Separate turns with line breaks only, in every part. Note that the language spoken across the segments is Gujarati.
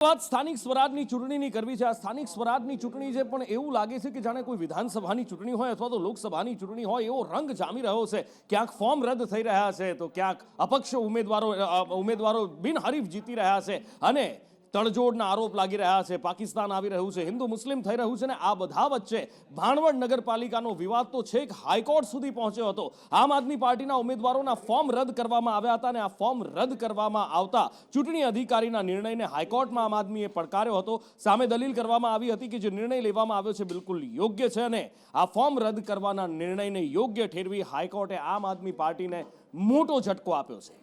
વાત સ્થાનિક સ્વરાજની ચૂંટણીની કરવી છે। આ સ્થાનિક સ્વરાજની ચૂંટણી છે, પણ એવું લાગે છે કે જાણે કોઈ વિધાનસભાની ચૂંટણી હોય અથવા તો લોકસભાની ચૂંટણી હોય એવો રંગ જામી રહ્યો છે। ક્યાંક ફોર્મ રદ થઈ રહ્યા છે તો ક્યાંક અપક્ષ ઉમેદવારો બિનહરીફ જીતી રહ્યા છે અને તડજોડના આરોપ લાગી રહ્યા છે। પાકિસ્તાન આવી રહ્યું છે, હિન્દુ મુસ્લિમ થઈ રહ્યું છે ને આ બધા વચ્ચે ભાણવડ નગરપાલિકાનો વિવાદ તો છેક હાઈકોર્ટ સુધી પહોંચ્યો હતો। આમ આદમી પાર્ટીના ઉમેદવારોના ફોર્મ રદ કરવામાં આવ્યા હતા અને આ ફોર્મ રદ કરવામાં આવતા ચૂંટણી અધિકારીના નિર્ણયને હાઈકોર્ટમાં આમ આદમીએ પડકાર્યો હતો। સામે દલીલ કરવામાં આવી હતી કે જે નિર્ણય લેવામાં આવ્યો છે બિલકુલ યોગ્ય છે અને આ ફોર્મ રદ કરવાના નિર્ણયને યોગ્ય ઠેરવી હાઈકોર્ટે આમ આદમી પાર્ટીને મોટો ઝટકો આપ્યો છે।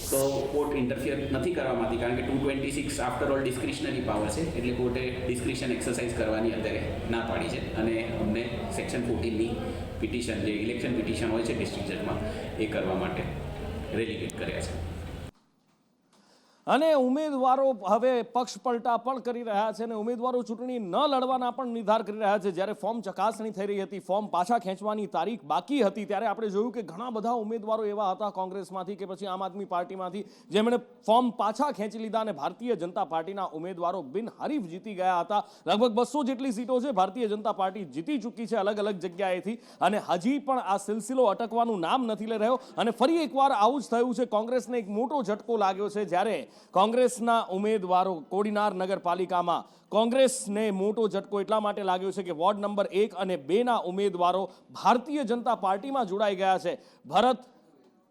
તો કોર્ટ ઇન્ટરફિયર નથી કરવા માંગતી કારણ કે 226 આફ્ટર ઓલ ડિસ્ક્રિશનરી પાવર છે એટલે કોર્ટે ડિસ્ક્રિશન એક્સરસાઇઝ કરવાની અત્યારે ના પાડી છે અને અમને સેક્શન 14ની પિટિશન જે ઇલેક્શન પિટિશન હોય છે ડિસ્ટ્રિક્ટ જજમાં એ કરવા માટે રેલિગેટ કર્યા છે।
અને ઉમેદવારો હવે પક્ષ પલટા પણ કરી રહ્યા છે અને ઉમેદવારો ચૂંટણી ન લડવાના પણ નિર્ધાર કરી રહ્યા છે। જ્યારે ફોર્મ ચકાસણી થઈ રહી હતી, ફોર્મ પાછા ખેંચવાની તારીખ બાકી હતી, ત્યારે આપણે જોયું કે ઘણા બધા ઉમેદવારો એવા હતા કોંગ્રેસમાંથી કે પછી આમ આદમી પાર્ટીમાંથી જેમણે ફોર્મ પાછા ખેંચી લીધા અને ભારતીય જનતા પાર્ટીના ઉમેદવારો બિનહરીફ જીતી ગયા હતા। લગભગ 200 જેટલી સીટો છે ભારતીય જનતા પાર્ટી જીતી ચૂકી છે અલગ અલગ જગ્યાએથી અને હજી પણ આ સિલસિલો અટકવાનું નામ નથી લઈ રહ્યો અને ફરી એકવાર આવું જ થયું છે। કોંગ્રેસને એક મોટો ઝટકો લાગ્યો છે જ્યારે કોંગ્રેસના ઉમેદવારો કોડીનાર નગરપાલિકામાં કોંગ્રેસને મોટો ઝટકો એટલા માટે લાગ્યો છે કે વોર્ડ નંબર 1 અને 2 ના ઉમેદવારો ભારતીય જનતા પાર્ટીમાં જોડાઈ ગયા છે। ભરત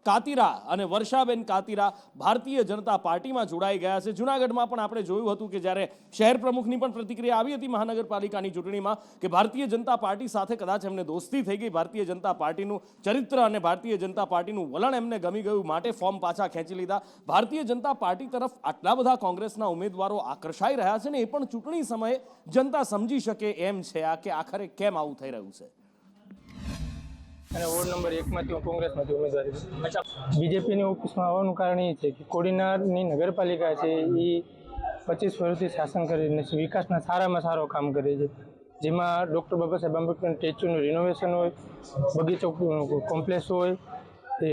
કાતિરા અને વર્ષાબેન કાતિરા ભારતીય જનતા પાર્ટીમાં જોડાઈ ગયા છે। જૂનાગઢમાં પણ આપણે જોયું હતું કે જ્યારે શહેર પ્રમુખની પણ પ્રતિક્રિયા આવી હતી મહાનગરપાલિકાની ચૂંટણીમાં કે ભારતીય જનતા પાર્ટી સાથે કદાચ એમને દોસ્તી થઈ ગઈ, ભારતીય જનતા પાર્ટીનું ચરિત્ર અને ભારતીય જનતા પાર્ટીનું વલણ એમને ગમી ગયું માટે ફોર્મ પાછા ખેંચી લીધા। ભારતીય જનતા પાર્ટી તરફ આટલા બધા કોંગ્રેસના ઉમેદવારો આકર્ષાઈ રહ્યા છે ને એ પણ ચૂંટણી સમયે જનતા સમજી શકે એમ છે આ કે આખરે કેમ આવું થઈ રહ્યું છે।
અને વોર્ડ નંબર 1 માંથી હું કોંગ્રેસમાંથી ઉમેદવારી છું। બીજેપીની ઓફિસમાં આવવાનું કારણ એ છે કે કોડીનારની નગરપાલિકા છે એ 25 વર્ષથી શાસન કરીને વિકાસના સારામાં સારો કામ કરે છે, જેમાં ડૉક્ટર બાબા સાહેબ આંબેડકર સ્ટેચ્યુનું રિનોવેશન હોય, બગીચો કોમ્પ્લેક્સ હોય,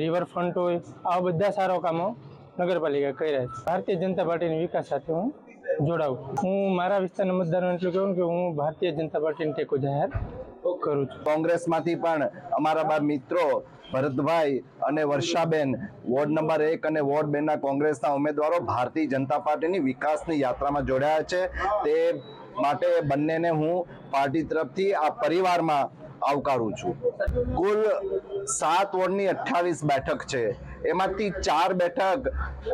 રિવરફ્રન્ટ હોય, આવા બધા સારા કામો નગરપાલિકા કર્યા છે। ભારતીય જનતા પાર્ટીની વિકાસ સાથે હું જોડાઉં। હું મારા વિસ્તારના મતદારોને એટલું કહું કે હું ભારતીય જનતા પાર્ટીને ટેકો જાહેર કરું છું।
કોંગ્રેસમાંથી પણ અમારા બાર મિત્રો ભરતભાઈ અને વર્ષાબેન વોર્ડ નંબર 1 અને વોર્ડ 2 ના કોંગ્રેસના ઉમેદવારો ભારતીય જનતા પાર્ટીની વિકાસની યાત્રામાં જોડાયા છે। તે માટે બંનેને હું પાર્ટી તરફથી આ પરિવારમાં આવકારું છું। કુલ 7 વોર્ડની 28 બેઠક છે, એમાંથી 4 બેઠક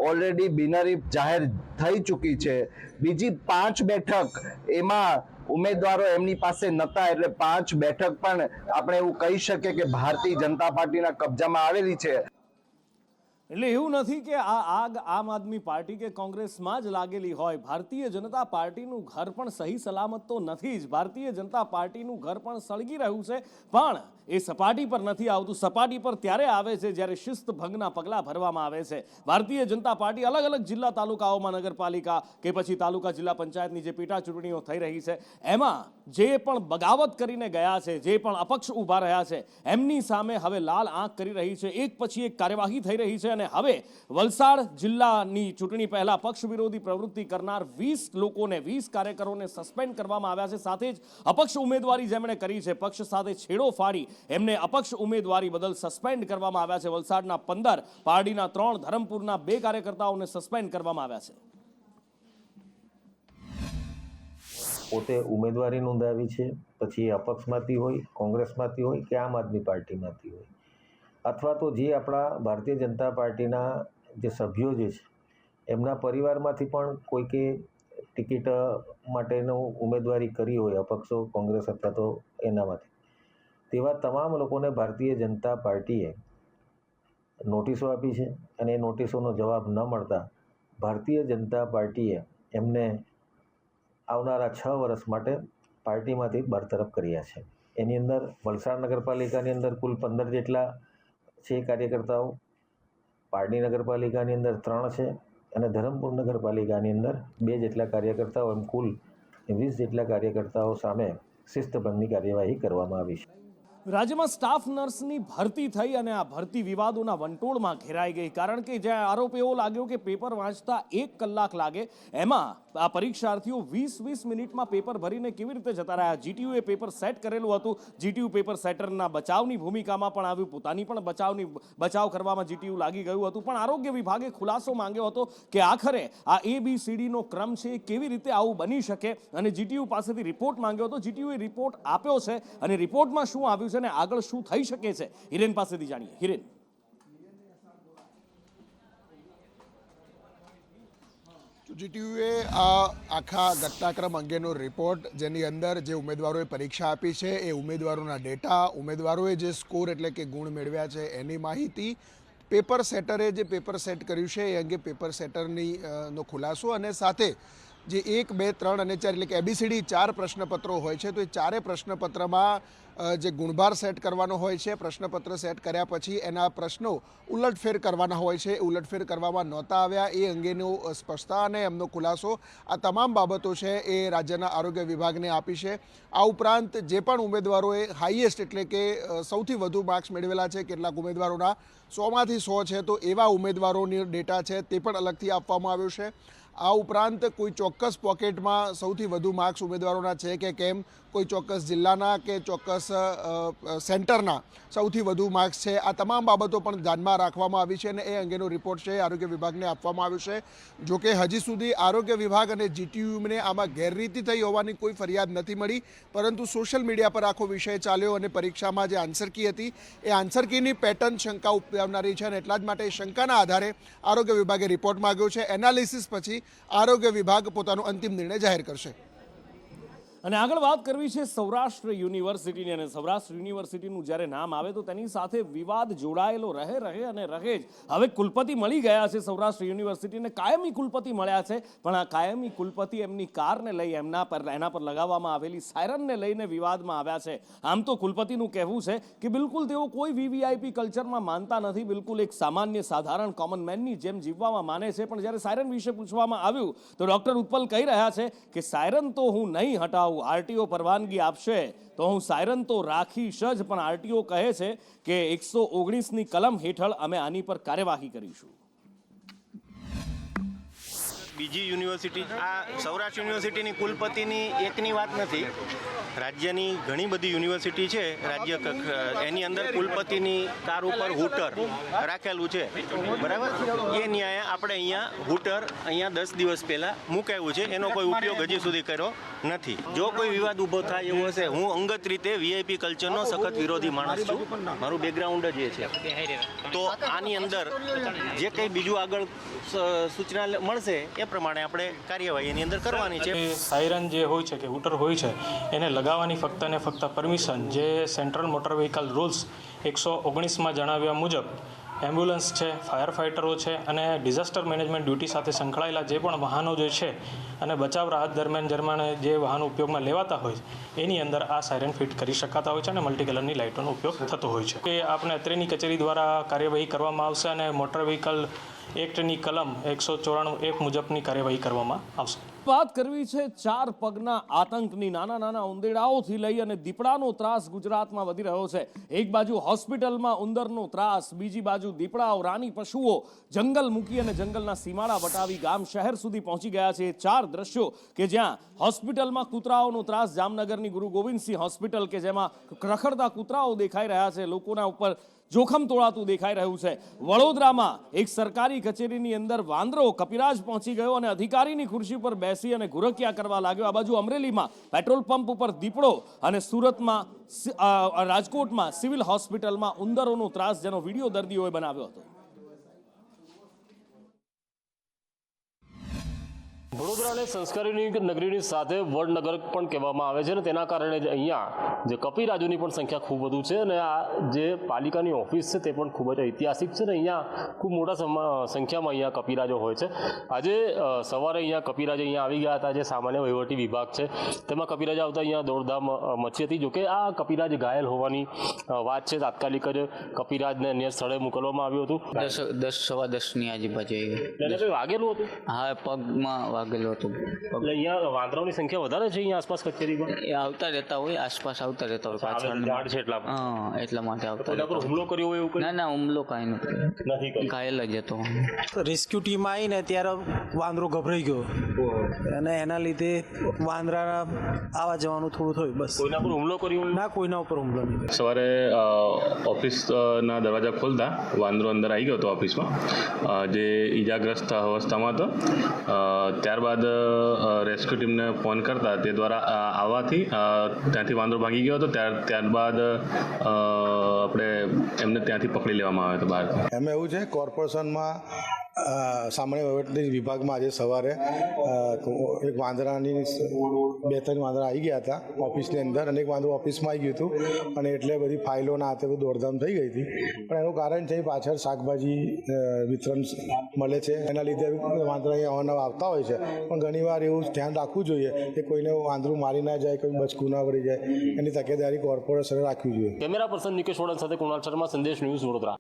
ઓલરેડી બિનહરીફ જાહેર થઈ ચૂકી છે। બીજી 5 બેઠક એમાં ઉમેદવારો એમની પાસે નહોતા એટલે 5 બેઠક પણ આપણે એવું કહી શકીએ કે ભારતીય જનતા પાર્ટીના કબજામાં આવેલી છે।
એટલે એવું નથી કે આ આગ આમ આદમી પાર્ટી કે કોંગ્રેસમાં જ લાગેલી હોય। ભારતીય જનતા પાર્ટીનું ઘર પણ સહી સલામત તો નથી જ। ભારતીય જનતા પાર્ટીનું ઘર પણ સળગી રહ્યું છે, પણ એ સપાટી પર નથી આવતું। સપાટી પર ત્યારે આવે છે જ્યારે શિસ્ત ભંગના પગલાં ભરવામાં આવે છે। ભારતીય જનતા પાર્ટી અલગ અલગ જિલ્લા તાલુકાઓમાં નગરપાલિકા કે પછી તાલુકા જિલ્લા પંચાયતની જે પેટા ચૂંટણીઓ થઈ રહી છે એમાં જે પણ બગાવત કરીને ગયા છે, જે પણ અપક્ષ ઊભા રહ્યા છે એમની સામે હવે લાલ આંખ કરી રહી છે। એક પછી એક કાર્યવાહી થઈ રહી છે અને હવે વલસાડ જિલ્લાની ચૂંટણી પહેલા પક્ષ વિરોધી પ્રવૃત્તિ કરનાર 20 લોકોને 20 કાર્યકરોને સસ્પેન્ડ કરવામાં આવ્યા છે। સાથે જ અપક્ષ ઉમેદવારી જેમણે કરી છે, પક્ષ સાથે છેડો ફાડી એમને અપક્ષ ઉમેદવારી બદલ સસ્પેન્ડ કરવામાં આવ્યા છે। વલસાડના 15, પારડીના 3, ધરમપુરના 2 કાર્યકર્તાઓને સસ્પેન્ડ કરવામાં આવ્યા છે।
પોતે ઉમેદવારી નોંધાવી છે, પછી અપક્ષમાંથી હોય, કોંગ્રેસમાંથી હોય કે આમ આદમી પાર્ટીમાંથી હોય, અથવા તો જે આપણા ભારતીય જનતા પાર્ટીના જે સભ્યો જે છે એમના પરિવારમાંથી પણ કોઈકે ટિકિટ માટેનું ઉમેદવારી કરી હોય, અપક્ષો કોંગ્રેસ અથવા તો એનામાંથી, તેવા તમામ લોકોને ભારતીય જનતા પાર્ટીએ નોટિસો આપી છે અને એ નોટિસોનો જવાબ ન મળતા ભારતીય જનતા પાર્ટીએ એમને આવનારા 6 વર્ષ માટે પાર્ટીમાંથી બરતરફ કર્યા છે। એની અંદર વલસાડ નગરપાલિકાની અંદર કુલ 15 જેટલા છે કાર્યકર્તાઓ, પારડી નગરપાલિકાની અંદર 3 છે અને ધરમપુર નગરપાલિકાની અંદર 2 જેટલા કાર્યકર્તાઓ, એમ કુલ 20 જેટલા કાર્યકર્તાઓ સામે શિસ્તભંગની કાર્યવાહી કરવામાં આવી છે।
રાજ્યમાં સ્ટાફ નર્સની ભરતી થઈ અને આ ભરતી વિવાદોના વંટોળમાં ઘેરાઈ ગઈ, કારણ કે જ્યાં આરોપ એવો લાગ્યો કે પેપર વાંચતા 1 કલાક લાગે, એમાં આ પરીક્ષાર્થીઓ 20-20 મિનિટમાં પેપર ભરીને કેવી રીતે જતા રહ્યા. જીટીયુએ પેપર સેટ કરેલું હતું. જીટીયુ પેપર સેટરના બચાવની ભૂમિકામાં પણ આવ્યું, પોતાની પણ બચાવ કરવામાં જીટીયુ લાગી ગયું હતું. પણ આરોગ્ય વિભાગે ખુલાસો માંગ્યો હતો કે આખરે આ ABCD નો ક્રમ છે એ કેવી રીતે આવું બની શકે, અને જીટીયુ પાસેથી રિપોર્ટ માંગ્યો હતો. જીટીયુએ રિપોર્ટ આપ્યો છે અને રિપોર્ટમાં શું આવ્યું છે અને આગળ શું થઈ શકે છે, હિરેન પાસેથી જાણીએ. હિરેન,
જીટીયુએ આ આખા ઘટનાક્રમ અંગેનો રિપોર્ટ, જેની અંદર જે ઉમેદવારોએ પરીક્ષા આપી છે એ ઉમેદવારોના ડેટા, ઉમેદવારોએ જે સ્કોર એટલે કે ગુણ મેળવ્યા છે એની માહિતી, પેપર સેટરે જે પેપર સેટ કર્યું છે એ અંગે પેપર સેટરની નો ખુલાસો, અને સાથે જે 1, 2, 3 અને 4 એટલે કે ABCD 4 પ્રશ્નપત્રો હોય છે, તો એ ચારે પ્રશ્નપત્રમાં જે ગુણભાર સેટ કરવાનો હોય છે, પ્રશ્નપત્ર સેટ કર્યા પછી એના પ્રશ્નો ઉલટફેર કરવાના હોય છે, ઉલટફેર કરવામાં નહોતા આવ્યા એ અંગેનો સ્પષ્ટતા અને એમનો ખુલાસો, આ તમામ બાબતો છે એ રાજ્યના આરોગ્ય વિભાગને આપી છે. આ ઉપરાંત જે પણ ઉમેદવારોએ હાઈએસ્ટ એટલે કે સૌથી વધુ માર્ક્સ મેળવેલા છે, કેટલાક ઉમેદવારોના 100માંથી 100 છે, તો એવા ઉમેદવારોની ડેટા છે તે પણ અલગથી આપવામાં આવ્યો છે. આ ઉપરાંત કોઈ ચોક્કસ પોકેટમાં સૌથી વધુ માર્ક્સ ઉમેદવારોના છે કે કેમ, કોઈ ચોક્કસ જિલ્લાના કે ચોક્કસ સેન્ટરના સૌથી વધુ માર્ક્સ છે, આ તમામ બાબતો પણ ધ્યાનમાં રાખવામાં આવી છે અને એ અંગેનો રિપોર્ટ છે આરોગ્ય વિભાગને આપવામાં આવ્યો છે. જોકે હજી સુધી આરોગ્ય વિભાગ અને જીટીયુને આમાં ગેરરીતિ થઈ હોવાની કોઈ ફરિયાદ નથી મળી, પરંતુ સોશિયલ મીડિયા પર આખો વિષય ચાલ્યો અને પરીક્ષામાં જે આન્સર કી હતી એ આન્સર કીની પેટર્ન શંકા ઉપજાવનારી છે, અને એટલા જ માટે શંકાના આધારે આરોગ્ય વિભાગે રિપોર્ટ માંગ્યો છે. એનાલિસિસ પછી આરોગ્ય વિભાગ પોતાનો અંતિમ નિર્ણય જાહેર કરશે.
અને આગળ વાત કરવી છે સૌરાષ્ટ્ર યુનિવર્સિટીની, અને સૌરાષ્ટ્ર યુનિવર્સિટીનું જ્યારે નામ આવે તો તેની સાથે વિવાદ જોડાયેલો રહે અને રહે જ. હવે કુલપતિ મળી ગયા છે સૌરાષ્ટ્ર યુનિવર્સિટીને, કાયમી કુલપતિ મળ્યા છે, પણ આ કાયમી કુલપતિ એમની કારને લઈ એના પર લગાવવામાં આવેલી સાયરનને લઈને વિવાદમાં આવ્યા છે. આમ તો કુલપતિનું કહેવું છે કે બિલકુલ તેઓ કોઈ VVIP કલ્ચરમાં માનતા નથી, બિલકુલ એક સામાન્ય સાધારણ કોમન મેનની જેમ જીવવામાં માને છે. પણ જ્યારે સાયરન વિશે પૂછવામાં આવ્યું તો ડોક્ટર ઉત્પલ કહી રહ્યા છે કે સાયરન તો હું નહીં હટાવું, આરટીઓ પરવાનગી આપશે તો હું સાયરન તો રાખીશ જ, પણ આરટીઓ કહે છે કે 119ની કલમ હેઠળ અમે આની પર કાર્યવાહી કરીશું.
બીજી યુનિવર્સિટી, આ સૌરાષ્ટ્ર યુનિવર્સિટીની કુલપતિની એકની વાત નથી, રાજ્યની ઘણી બધી યુનિવર્સિટી છે રાજ્ય એની અંદર કુલપતિની કાર ઉપર હૂટર રાખેલું છે, બરાબર. એ ન્યાય આપણે અહીંયા હૂટર અહીંયા 10 દિવસ પહેલાં મુકાયું છે, એનો કોઈ ઉપયોગ હજી સુધી કર્યો નથી. જો કોઈ વિવાદ ઊભો થાય એવું હશે, હું અંગત રીતે VIP કલ્ચરનો સખત વિરોધી માણસ છું, મારું બેકગ્રાઉન્ડ જ એ છે, તો આની અંદર જે કંઈ બીજું આગળ સૂચના મળશે એ પ્રમાણે આપણે કાર્યવાહી એની અંદર કરવાની છે.
સાયરન જે હોય છે કે હૂટર હોય છે એને લગાવવાની ફક્ત ને ફક્ત પરમિશન જે સેન્ટ્રલ મોટર વ્હીકલ રૂલ્સ 119માં જણાવ્યા મુજબ એમ્બ્યુલન્સ છે, ફાયર ફાઇટરો છે અને ડિઝાસ્ટર મેનેજમેન્ટ ડ્યુટી સાથે સંકળાયેલા જે પણ વાહનો જે છે અને બચાવ રાહત દરમિયાન જે વાહનો ઉપયોગમાં લેવાતા હોય એની અંદર આ સાયરન ફિટ કરી શકાતા હોય છે અને મલ્ટી કલરની લાઇટોનો ઉપયોગ થતો હોય છે. કે આપણે અત્રેની કચેરી દ્વારા કાર્યવાહી કરવામાં આવશે અને મોટર વ્હીકલ એક્ટની કલમ 194 મુજબની કાર્યવાહી કરવામાં આવશે.
વાત કરવી છે 4 પગના આતંકની. નાના ઉંદેડાઓથી લઈ અને દીપડાનો ત્રાસ ગુજરાતમાં વધી રહ્યો છે. એક બાજુ હોસ્પિટલમાં ઉંદરનો ત્રાસ, બીજી બાજુ દીપડાઓ, રાની પશુઓ જંગલ મૂકી અને જંગલના સીમાડા વટાવી ગામ શહેર સુધી પહોંચી ગયા છે. 4 દ્રશ્યો કે જ્યાં હોસ્પિટલમાં કૂતરાઓનો ત્રાસ, જામનગરની ગુરુ ગોવિંદસિંહ હોસ્પિટલ કે જેમાં રખડતા કૂતરાઓ દેખાઈ રહ્યા છે, લોકોના ઉપર જોખમ તોળાતું દેખાઈ રહ્યું છે. વડોદરામાં એક સરકારી કચેરીની અંદર વાંદરો કપિરાજ પહોંચી ગયો અને અધિકારીની ખુરશી પર બેસી અને ગુરકિયા કરવા લાગ્યો. આ બાજુ અમરેલીમાં પેટ્રોલ પંપ ઉપર દીપડો અને સુરતમાં રાજકોટમાં સિવિલ હોસ્પિટલમાં ઉંદરોનો ત્રાસ, જેનો વિડીયો દર્દીઓએ બનાવ્યો હતો.
વડોદરાને સંસ્કારીની નગરીની સાથે વડનગર પણ કહેવામાં આવે છે અને તેના કારણે જ અહીંયા જે કપિરાજોની પણ સંખ્યા ખૂબ વધુ છે અને આ જે પાલિકાની ઓફિસ છે તે પણ ખૂબ જ ઐતિહાસિક છે અને અહીંયા ખૂબ મોટા સંખ્યામાં અહીંયા કપિરાજો હોય છે. આજે સવારે અહીંયા કપિરાજ અહીંયા આવી ગયા હતા. જે સામાન્ય વહીવટી વિભાગ છે તેમાં કપિરાજ આવતા અહીંયા દોડધામ મચી હતી. જોકે આ કપિરાજ ઘાયલ હોવાની વાત છે. તાત્કાલિક જ કપિરાજને અન્ય સ્થળે મોકલવામાં આવ્યું હતું.
10 સવા 10ની આજુબાજુ
એને કંઈ વાગેલું હતું?
હા, પગમાં વાગેલો હતો.
એટલે અહીંયા વાંદરાઓની સંખ્યા વધારે છે અહીંયા આસપાસ કચેરીમાં?
એ આવતા રહેતા હોય, આસપાસ આવતા રહેતા હોય પાછળ.
ઝાડ છે એટલા
હા, એટલા માટે આવતા
એના પર હુમલો કર્યો હોય એવું કંઈ?
ના હુમલો કાંઈ
નથી કર્યો.
ઘાયલ જ હતો.
રેસ્ક્યુ ટીમ આવીને ત્યારે વાંદરો ગભરાઈ ગયો અને એના લીધે વાંદરાના આવવા જવાનું થોડું થયું. બસ.
કોઈના પર હુમલો કર્યો હોય?
ના, કોઈના ઉપર હુમલો નહીં.
સવારે ઓફિસના દરવાજા ખોલતા વાંદરો અંદર આવી ગયો હતો ઓફિસમાં, જે ઈજાગ્રસ્ત અવસ્થામાં હતો. ત્યારબાદ રેસ્ક્યુ ટીમને ફોન કરતા તે દ્વારા આવવાથી ત્યાંથી વાંદરો ભાગી ગયો હતો. ત્યારબાદ આપણે એમને ત્યાંથી પકડી લેવામાં આવ્યો હતો બહારથી.
એમાં એવું છે, કોર્પોરેશનમાં સામાન્ય વહીવટી વિભાગમાં આજે સવારે એક વાંદરાની 2-3 વાંદરા આવી ગયા હતા ઓફિસની અંદર, અને એક વાંદરું ઓફિસમાં આવી ગયું હતું, અને એટલે બધી ફાઇલોના હાથે બધું દોડધામ થઈ ગઈ હતી. પણ એનું કારણ છે પાછળ શાકભાજી વિતરણ મળે છે, એના લીધે વાંદરા અહીંયા અવારનવાર આવતા હોય છે. પણ ઘણીવાર એવું ધ્યાન રાખવું જોઈએ કે કોઈને વાંદરું મારી ના જાય, કોઈ બચકું ના પડી જાય, એની તકેદારી કોર્પોરેશને રાખવી જોઈએ.
કેમેરા પર્સન નિકેશ વડોદ સાથે કુણાલ શર્મા, સંદેશ ન્યૂઝ, વડોદરા.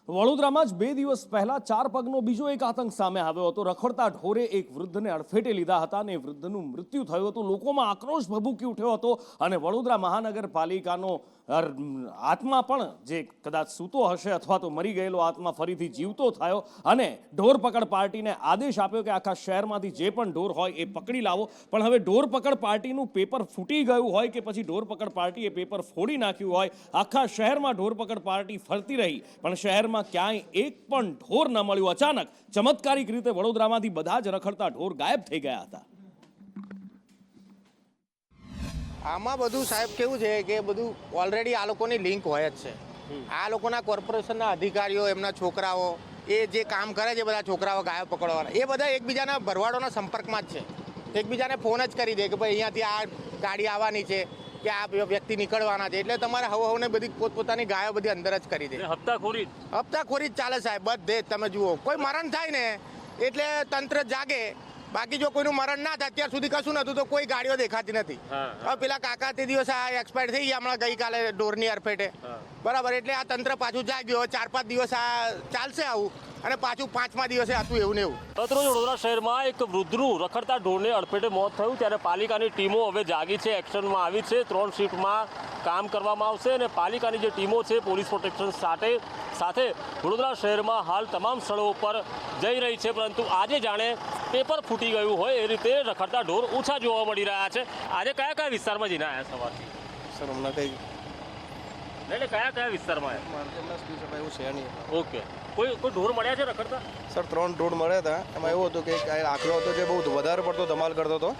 વડોદરામાં જ 2 દિવસ પહેલા 4 પગનો બીજો એક આતંક સામે આવ્યો હતો. રખડતા ઢોરે એક વૃદ્ધને અડફેટે લીધા હતા અને વૃદ્ધનું મૃત્યુ થયું હતું. લોકોમાં આક્રોશ ભભૂકી ઉઠ્યો હતો અને વડોદરા મહાનગરપાલિકાનો આત્મા પણ, જે કદાચ સૂતો હશે અથવા તો મરી ગયેલો આત્મા, ફરીથી જીવતો થયો અને ઢોર પકડ પાર્ટીને આદેશ આપ્યો કે આખા શહેરમાંથી જે પણ ઢોર હોય એ પકડી લાવો. પણ હવે ઢોર પકડ પાર્ટીનું પેપર ફૂટી ગયું હોય કે પછી ઢોર પકડ પાર્ટીએ પેપર ફોડી નાખ્યું હોય, આખા શહેરમાં ઢોર પકડ પાર્ટી ફરતી રહી પણ શહેરમાં ક્યાંય એક પણ ઢોર ન મળ્યું. અચાનક ચમત્કારિક રીતે વડોદરામાંથી બધા જ રખડતા ઢોર ગાયબ થઈ ગયા હતા.
આમાં બધું સાહેબ કેવું છે કે બધું ઓલરેડી આ લોકોની લિંક હોય જ છે. આ લોકોના કોર્પોરેશનના અધિકારીઓ, એમના છોકરાઓ, એ જે કામ કરે છે બધા છોકરાઓ ગાયો પકડવાના, એ બધા એકબીજાના ભરવાડોના સંપર્કમાં જ છે. એકબીજાને ફોન જ કરી દે કે ભાઈ અહીંયાથી આ ગાડી આવવાની છે કે આ વ્યક્તિ નીકળવાના છે, એટલે તમારે હવે બધી પોતપોતાની ગાયો બધી અંદર જ કરી દે. હપ્તાખોરી જ ચાલે સાહેબ બધે. તમે જુઓ, કોઈ મરણ થાય ને એટલે તંત્ર જાગે, બાકી જો કોઈનું મરણ ના થાય, અત્યાર સુધી કશું નતું તો કોઈ ગાડીઓ દેખાતી નથી. હવે પેલા કાકા તે દિવસ આ એક્સપાયર થઈ ગયા હમણાં ગઈકાલે ઢોરની અરફેટે, બરાબર. એટલે આ તંત્ર પાછું જાગ્યું. 4-5 દિવસ આ ચાલશે આવું, અને પાછું 5મા દિવસે હતું એવું ને એવું.
ગતરોજ વડોદરા શહેરમાં એક વૃદ્ધનું રખડતા ઢોરને અડફેટે મોત થયું, ત્યારે પાલિકાની ટીમો હવે જાગી છે, એક્શનમાં આવી છે. 3 શિફ્ટમાં કામ કરવામાં આવશે અને પાલિકાની જે ટીમો છે પોલીસ પ્રોટેક્શન સાથે વડોદરા શહેરમાં હાલ તમામ સ્થળો ઉપર જઈ રહી છે. પરંતુ આજે જાણે પેપર ફૂટી ગયું હોય એ રીતે રખડતા ઢોર ઓછા જોવા મળી રહ્યા છે. આજે કયા વિસ્તારમાં જઈને આવ્યા સવારથી?
સર હમણાં કંઈ
એટલે કયા વિસ્તારમાં
એવું છે નહીં.
ઓકે. કોઈ ઢોર મળ્યા છે રખડતા?
સર 3 ઢોર મળ્યા હતા. એમાં એવું હતું કે આખલો હતો જે બહુ વધારે પડતો ધમાલ કરતો હતો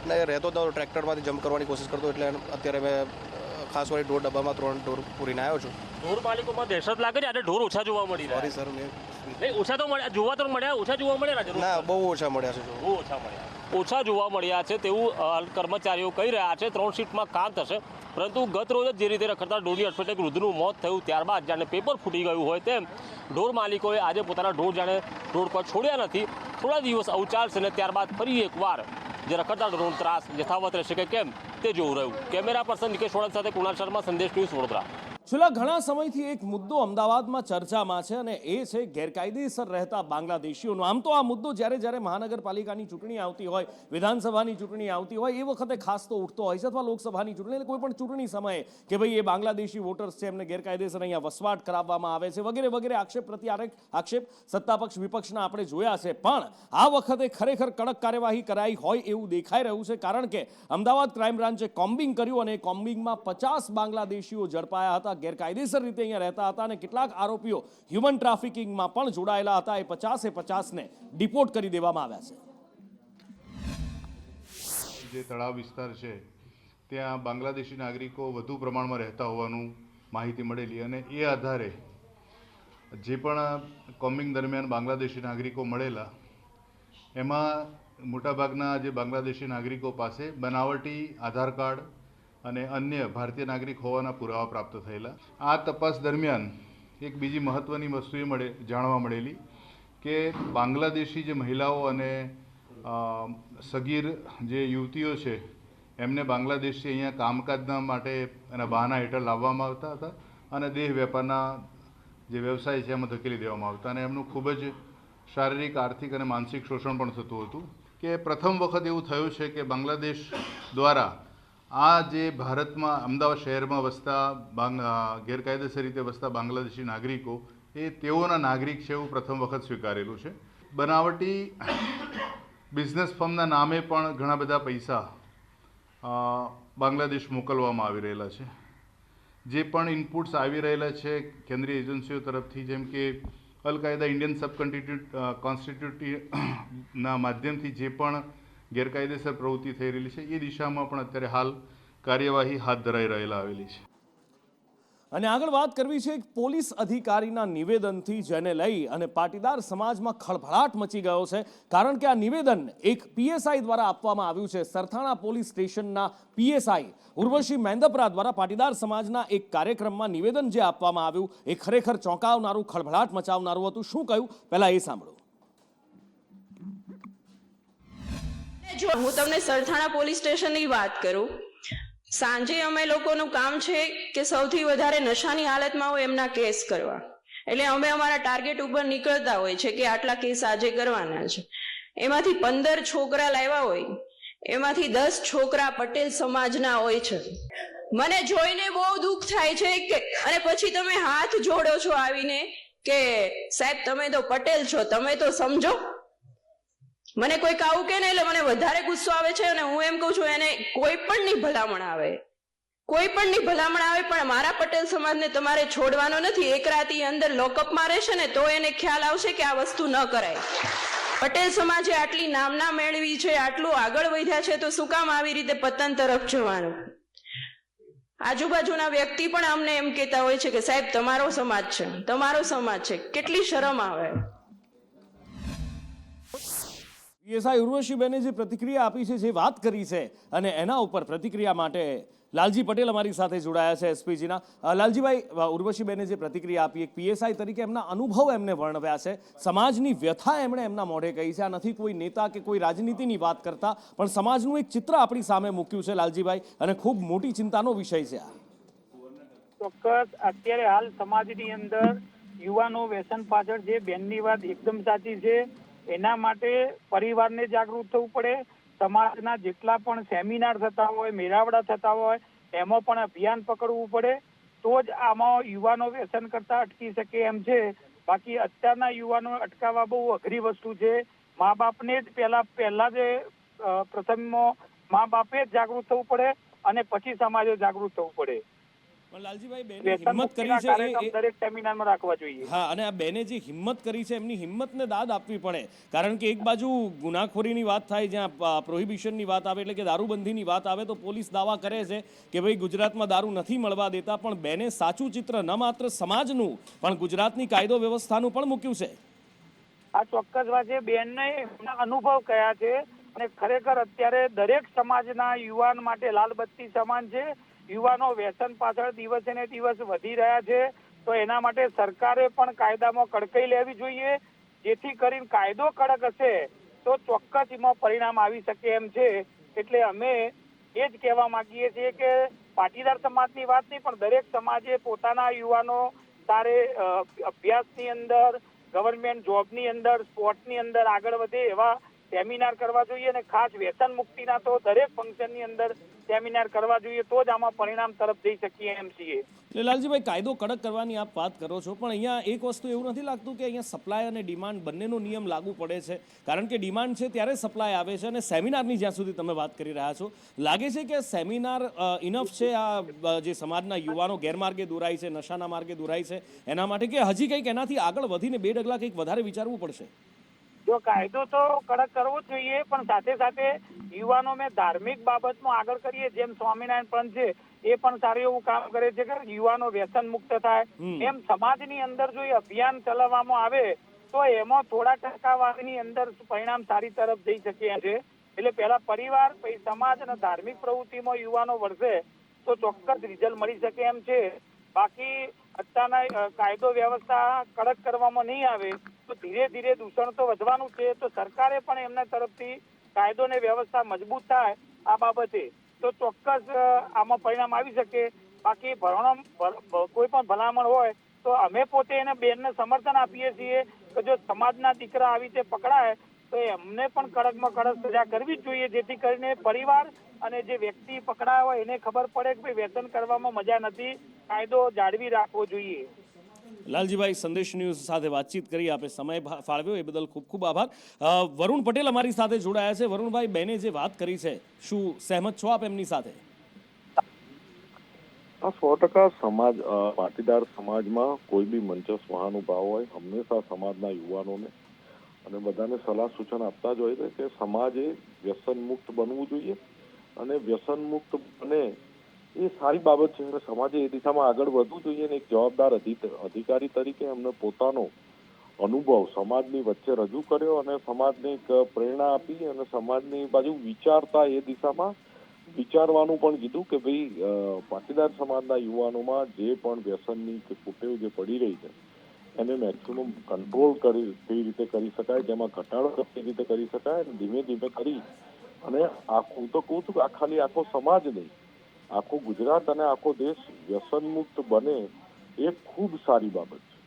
અને એ રહેતો હતો, ટ્રેક્ટરમાંથી જમ્પ કરવાની કોશિશ કરતો, એટલે અત્યારે મેં ખાસ વાળી ઢોર ડબ્બામાં 3 ઢોર પૂરીને આવ્યો છું.
ઢોર માલિકોમાં દહેશત લાગે છે આજે ઢોર ઓછા જોવા મળી રહ્યા?
સોરી સર,
નહીં ઓછા તો મળ્યા, જોવા તો મળ્યા, ઓછા જોવા મળ્યા?
ના, બહુ ઓછા મળ્યા છે.
બહુ ઓછા મળ્યા, ઓછા જોવા મળ્યા છે તેવું કર્મચારીઓ કહી રહ્યા છે. 3 શિફ્ટમાં કામ થશે, પરંતુ ગત રોજ જ જે રીતે રખડતા ઢોરની અડફેટે વૃદ્ધનું મોત થયું ત્યારબાદ જાણે પેપર ફૂટી ગયું હોય તેમ ઢોર માલિકોએ આજે પોતાના ઢોર જાણે રોડ પર છોડ્યા નથી. થોડા દિવસ આવું ચાલશે ને ત્યારબાદ ફરી એકવાર જે રખડતા ઢોરનો ત્રાસ યથાવત રહેશે કે કેમ તે જોવું રહ્યું. કેમેરા પર્સન નિકેશ વડોદ સાથે કુણાલ શર્મા, સંદેશ ન્યૂઝ, વડોદરા.
છેલ્લા ઘણા સમયથી એક મુદ્દો અમદાવાદમાં ચર્ચામાં છે અને એ છે ગેરકાયદેસર રહેતા બાંગ્લાદેશીઓનો. આમ તો આ મુદ્દો જ્યારે મહાનગરપાલિકાની ચૂંટણી આવતી હોય, વિધાનસભાની ચૂંટણી આવતી હોય, એ વખતે ખાસ તો ઉઠતો હોય છે, અથવા લોકસભાની ચૂંટણી, કોઈ પણ ચૂંટણી સમયે કે ભાઈ એ બાંગ્લાદેશી વોટર્સ છે, એમને ગેરકાયદેસર અહીંયા વસવાટ કરાવવામાં આવે છે, વગેરે વગેરે આક્ષેપ આક્ષેપ સત્તાપક્ષ વિપક્ષના આપણે જોયા છે. પણ આ વખતે ખરેખર કડક કાર્યવાહી કરાઈ હોય એવું દેખાઈ રહ્યું છે, કારણ કે અમદાવાદ ક્રાઇમ બ્રાન્ચે કોમ્બિંગ કર્યું અને કોમ્બિંગમાં 50 બાંગ્લાદેશીઓ ઝડપાયા હતા. ગેરકાયદેસર રીતે અહીંયા રહેતા હતા અને કેટલાક આરોપીઓ હ્યુમન ટ્રાફિકિંગમાં પણ જોડાયેલા હતા. એ 50-50ને ડિપોર્ટ કરી દેવામાં આવ્યા છે.
જે તળાવ વિસ્તાર છે ત્યાં બાંગ્લાદેશી નાગરિકો વધુ પ્રમાણમાં રહેતા હોવાનું માહિતી મળેલી, અને એ આધારે જે પણ કોમ્બિંગ દરમિયાન બાંગ્લાદેશી નાગરિકો મળેલા એમાં મોટાભાગના જે બાંગ્લાદેશી નાગરિકો પાસે બનાવટી આધાર કાર્ડ અને અન્ય ભારતીય નાગરિક હોવાના પુરાવા પ્રાપ્ત થયેલા. આ તપાસ દરમિયાન એક બીજી મહત્ત્વની વસ્તુ એ જાણવા મળેલી કે બાંગ્લાદેશી જે મહિલાઓ અને સગીર જે યુવતીઓ છે એમને બાંગ્લાદેશથી અહીંયા કામકાજના માટે એના બહાના હેઠળ લાવવામાં આવતા હતા અને દેહ વેપારના જે વ્યવસાય છે એમાં ધકેલી દેવામાં આવતા, અને એમનું ખૂબ જ શારીરિક, આર્થિક અને માનસિક શોષણ પણ થતું હતું. કે પ્રથમ વખત એવું થયું છે કે બાંગ્લાદેશ દ્વારા આ જે ભારતમાં અમદાવાદ શહેરમાં વસતા ગેરકાયદેસર રીતે વસતા બાંગ્લાદેશી નાગરિકો એ તેઓના નાગરિક છે એવું પ્રથમ વખત સ્વીકારેલું છે. બનાવટી બિઝનેસ ફર્મના નામે પણ ઘણા બધા પૈસા બાંગ્લાદેશ મોકલવામાં આવી રહેલા છે. જે પણ ઇનપુટ્સ આવી રહેલા છે કેન્દ્રીય એજન્સીઓ તરફથી, જેમ કે અલ કાયદા ઇન્ડિયન સબ કોન્સ્ટિટ્યુટના માધ્યમથી જે પણ ગેરકાયદેસર પ્રવૃત્તિ થઈ રહેલી છે એ દિશામાં પણ અત્યારે હાલ કાર્યવાહી હાથ ધરાઈ રહેલા આવેલી છે.
અને આગળ વાત કરવી છે પોલીસ અધિકારીના નિવેદનથી, જેને લઈ અને પાટીદાર સમાજમાં ખળભળાટ મચી ગયો છે. કારણ કે આ નિવેદન એક પીએસઆઈ દ્વારા આપવામાં આવ્યું છે. સરથાણા પોલીસ સ્ટેશનના પીએસઆઈ ઉર્વશી મેંદપરા દ્વારા પાટીદાર સમાજના એક કાર્યક્રમમાં નિવેદન જે આપવામાં આવ્યું એ ખરેખર ચોંકાવનારું, ખળભળાટ મચાવનારું હતું. શું કહ્યું પહેલા એ સાંભળો.
જો હું તમને સરથાણા પોલીસ સ્ટેશનની વાત કરું, સાંજે અમે લોકોનું કામ છે કે સૌથી વધારે નશાની હાલતમાં હોય એમના કેસ કરવા. એટલે અમે અમારા ટાર્ગેટ ઉપર નીકળતા હોય છે કે આટલા કેસ આજે કરવાના છે. એમાંથી 15 છોકરા લાવ્યા હોય, એમાંથી 10 છોકરા પટેલ સમાજના હોય છે. મને જોઈને બહુ દુઃખ થાય છે કે અને પછી તમે હાથ જોડો છો આવીને કે સાહેબ તમે તો પટેલ છો, તમે તો સમજો. મને કોઈક આવું કે ને એટલે મને વધારે ગુસ્સો આવે છે. અને હું એમ કહું છું એને કોઈ પણની ભલામણ આવે, પણ મારા પટેલ સમાજને તમારે છોડવાનો નથી. એક રાતની અંદર લોકઅપમાં રહેશે ને તો એને ખ્યાલ આવશે કે આ વસ્તુ ન કરાય. પટેલ સમાજે આટલી નામના મેળવી છે, આટલું આગળ વધ્યા છે, તો શું કામ આવી રીતે પતન તરફ જવાનું? આજુબાજુના વ્યક્તિ પણ અમને એમ કહેતા હોય છે કે સાહેબ તમારો સમાજ છે. કેટલી શરમ આવે.
પીએસઆઈ ઉર્વશીબેને જે પ્રતિક્રિયા આપી છે, જે વાત કરી છે, અને એના ઉપર પ્રતિક્રિયા માટે લાલજી પટેલ અમારી સાથે જોડાયા છે એસપીજીના. લાલજીભાઈ, ઉર્વશીબેને જે પ્રતિક્રિયા આપી, એક પીએસઆઈ તરીકે એમના અનુભવ એમને વર્ણવ્યા છે, સમાજની વ્યથા એમણે એમના મોઢે કહી છે. આ નથી કોઈ નેતા કે કોઈ રાજનીતિની વાત કરતા, પણ સમાજનું એક ચિત્ર આપણી સામે મૂક્યું છે લાલજીભાઈ, અને ખૂબ મોટી ચિંતાનો વિષય છે આ.
ચોક્કસ અત્યારે હાલ સમાજની અંદર યુવાનો વ્યસન પાછળ છે. બેનની વાત એકદમ સાચી છે. એના માટે પરિવારને જાગૃત થવું પડે. સમાજના જેટલા પણ સેમિનાર થતા હોય, મેળાવડા થતા હોય, એમાં પણ અભિયાન પકડવું પડે. તો જ આમાં યુવાનો વ્યસન કરતા અટકી શકે એમ છે. બાકી અત્યારના યુવાનો અટકાવવા બહુ અઘરી વસ્તુ છે. મા બાપને જ પહેલા જે પ્રથમમાં મા બાપે જ જાગૃત થવું પડે અને પછી સમાજે જાગૃત થવું પડે.
પણ લાલજીભાઈ, બેને હિંમત કરી છે
દરેક સેમિનારમાં રાખવા જોઈએ.
હા, અને આ બેને જે હિંમત કરી છે એમની હિંમતને દાદ આપવી પડે. કારણ કે એક બાજુ ગુનાખોરીની વાત થાય, જ્યાં પ્રોહિબિશનની વાત આવે, એટલે કે દારૂબંધીની વાત આવે, તો પોલીસ દાવા કરે છે કે ભાઈ ગુજરાતમાં દારૂ નથી મળવા દેતા. પણ બેને સાચું ચિત્ર ન માત્ર સમાજનું પણ ગુજરાતની કાયદો વ્યવસ્થાનું પણ મૂક્યું છે.
આ ચોક્કસ વાત છે. બેનને અનુભવ કયા છે અને ખરેખર અત્યારે દરેક સમાજના યુવાન માટે લાલબત્તી સમાન છે. યુવાનો વ્યસન પાછળ દિવસે ને દિવસ વધી રહ્યા છે. તો એના માટે સરકારે પણ કાયદામાં કડકાઈ લેવી જોઈએ. જેથી કરીને કાયદો કડક હશે તો ચોક્કસ એમાં પરિણામ આવી શકે એમ છે. એટલે અમે એ જ કહેવા માંગીએ છીએ કે પાટીદાર સમાજની વાત નહીં, પણ દરેક સમાજે પોતાના યુવાનો સારે અભ્યાસની અંદર, ગવર્મેન્ટ જોબની અંદર, સ્પોર્ટની અંદર આગળ વધે એવા સેમિનાર કરવા જોઈએ. અને ખાસ વ્યસન મુક્તિના તો દરેક ફંક્શનની અંદર સેમિનાર કરવા જોઈએ. તો જ આમાં પરિણામ તરફ જઈ શકીએ એમ છીએ.
એટલે લાલજીભાઈ, કાયદો કડક કરવાની આપ વાત કરો છો, પણ અહીંયા એક વસ્તુ એવું નથી લાગતું કે અહીંયા સપ્લાય અને ડિમાન્ડ બંનેનો નિયમ લાગુ પડે છે? કારણ કે ડિમાન્ડ છે ત્યારે સપ્લાય આવે છે, અને સેમિનારની જ્યાં સુધી તમે વાત કરી રહ્યા છો, લાગે છે કે સેમિનાર ઇનફ છે આ જે સમાજના યુવાનો ગેરમાર્ગે દોરાય છે, નશાના માર્ગે દોરાય છે, એના માટે, કે હજી કંઈક એનાથી આગળ વધીને 2 ડગલા કંઈક વધારે વિચારવું પડશે?
જો કાયદો તો કડક કરવો જ જોઈએ, પણ સાથે સાથે યુવાનો મેં ધાર્મિક બાબતમાં આગળ કરીએ, જેમ સ્વામિનારાયણ પંથ છે એ પણ સારું એવું કામ કરે છે કે યુવાનો વ્યસન મુક્ત થાય. એમ સમાજની અંદર જો એ અભિયાન ચલાવવામાં આવે તો એમાં થોડા ટકાવારીની અંદર પરિણામ સારી તરફ જઈ શકે છે. એટલે પહેલા પરિવાર, પછી સમાજ અને ધાર્મિક પ્રવૃત્તિમાં યુવાનો વળશે તો ચોક્કસ રિઝલ્ટ મળી શકે એમ છે. બાકી અત્યારના કાયદો વ્યવસ્થા કડક કરવામાં નહીં આવે તો ધીરે ધીરે દૂષણ તો વધવાનું છે. તો સરકારે પણ એમના તરફથી કાયદો ને વ્યવસ્થા મજબૂત થાય આ બાબતે તો ચોક્કસ આમાં પરિણામ આવી શકે. બાકી કોઈ પણ ભલામણ હોય તો અમે પોતે એને બેનને સમર્થન આપીએ છીએ કે જો સમાજના દીકરા આવી રીતે પકડાય તો એમને પણ કડકમાં કડક સજા કરવી જ જોઈએ, જેથી કરીને પરિવાર અને જે વ્યક્તિ પકડાયો હોય એને ખબર પડે કે ભાઈ વ્યસન કરવામાં મજા નથી, કાયદો જાળવી રાખવો જોઈએ.
લાલજીભાઈ, સંદેશ ન્યૂઝ સાથે વાતચીત કરી, આપે સમય ફાળવ્યો એ બદલ ખૂબ ખૂબ આભાર. વરુણ પટેલ અમારી સાથે જોડાયા છે. વરુણભાઈ, બેને જે વાત કરી છે, શું સહેમત છો આપ એમની સાથે?
100% સમાજ, પાટીદાર સમાજમાં કોઈ બી મંચસ્થ મહાનુભાવ હોય હંમેશા સમાજના યુવાનોને અને બધાને સલાહ સૂચન આપતા જ હોય છે કે સમાજે વ્યસન મુક્ત બનવું જોઈએ અને વ્યસન મુક્ત બને એ સારી બાબત છે અને સમાજે એ દિશામાં આગળ વધવું જોઈએ અને એક જવાબદાર અધિકારી તરીકે એમને પોતાનો અનુભવ સમાજની વચ્ચે રજૂ કર્યો અને સમાજને એક પ્રેરણા આપી અને સમાજની બાજુ વિચારતા એ દિશામાં વિચારવાનું પણ કીધું કે ભાઈ પાટીદાર સમાજના યુવાનોમાં જે પણ વ્યસનની કે કુટેવ જે પડી રહી છે એને મેક્સિમમ કંટ્રોલ કઈ રીતે કરી શકાય, જેમાં ઘટાડો કઈ રીતે કરી શકાય અને ધીમે ધીમે કરી અને આખું તો કહું છું કે ખાલી આખો સમાજ નહીં, આખું ગુજરાત અને આખો દેશ વ્યસન મુક્ત બને એ ખૂબ સારી બાબત છે.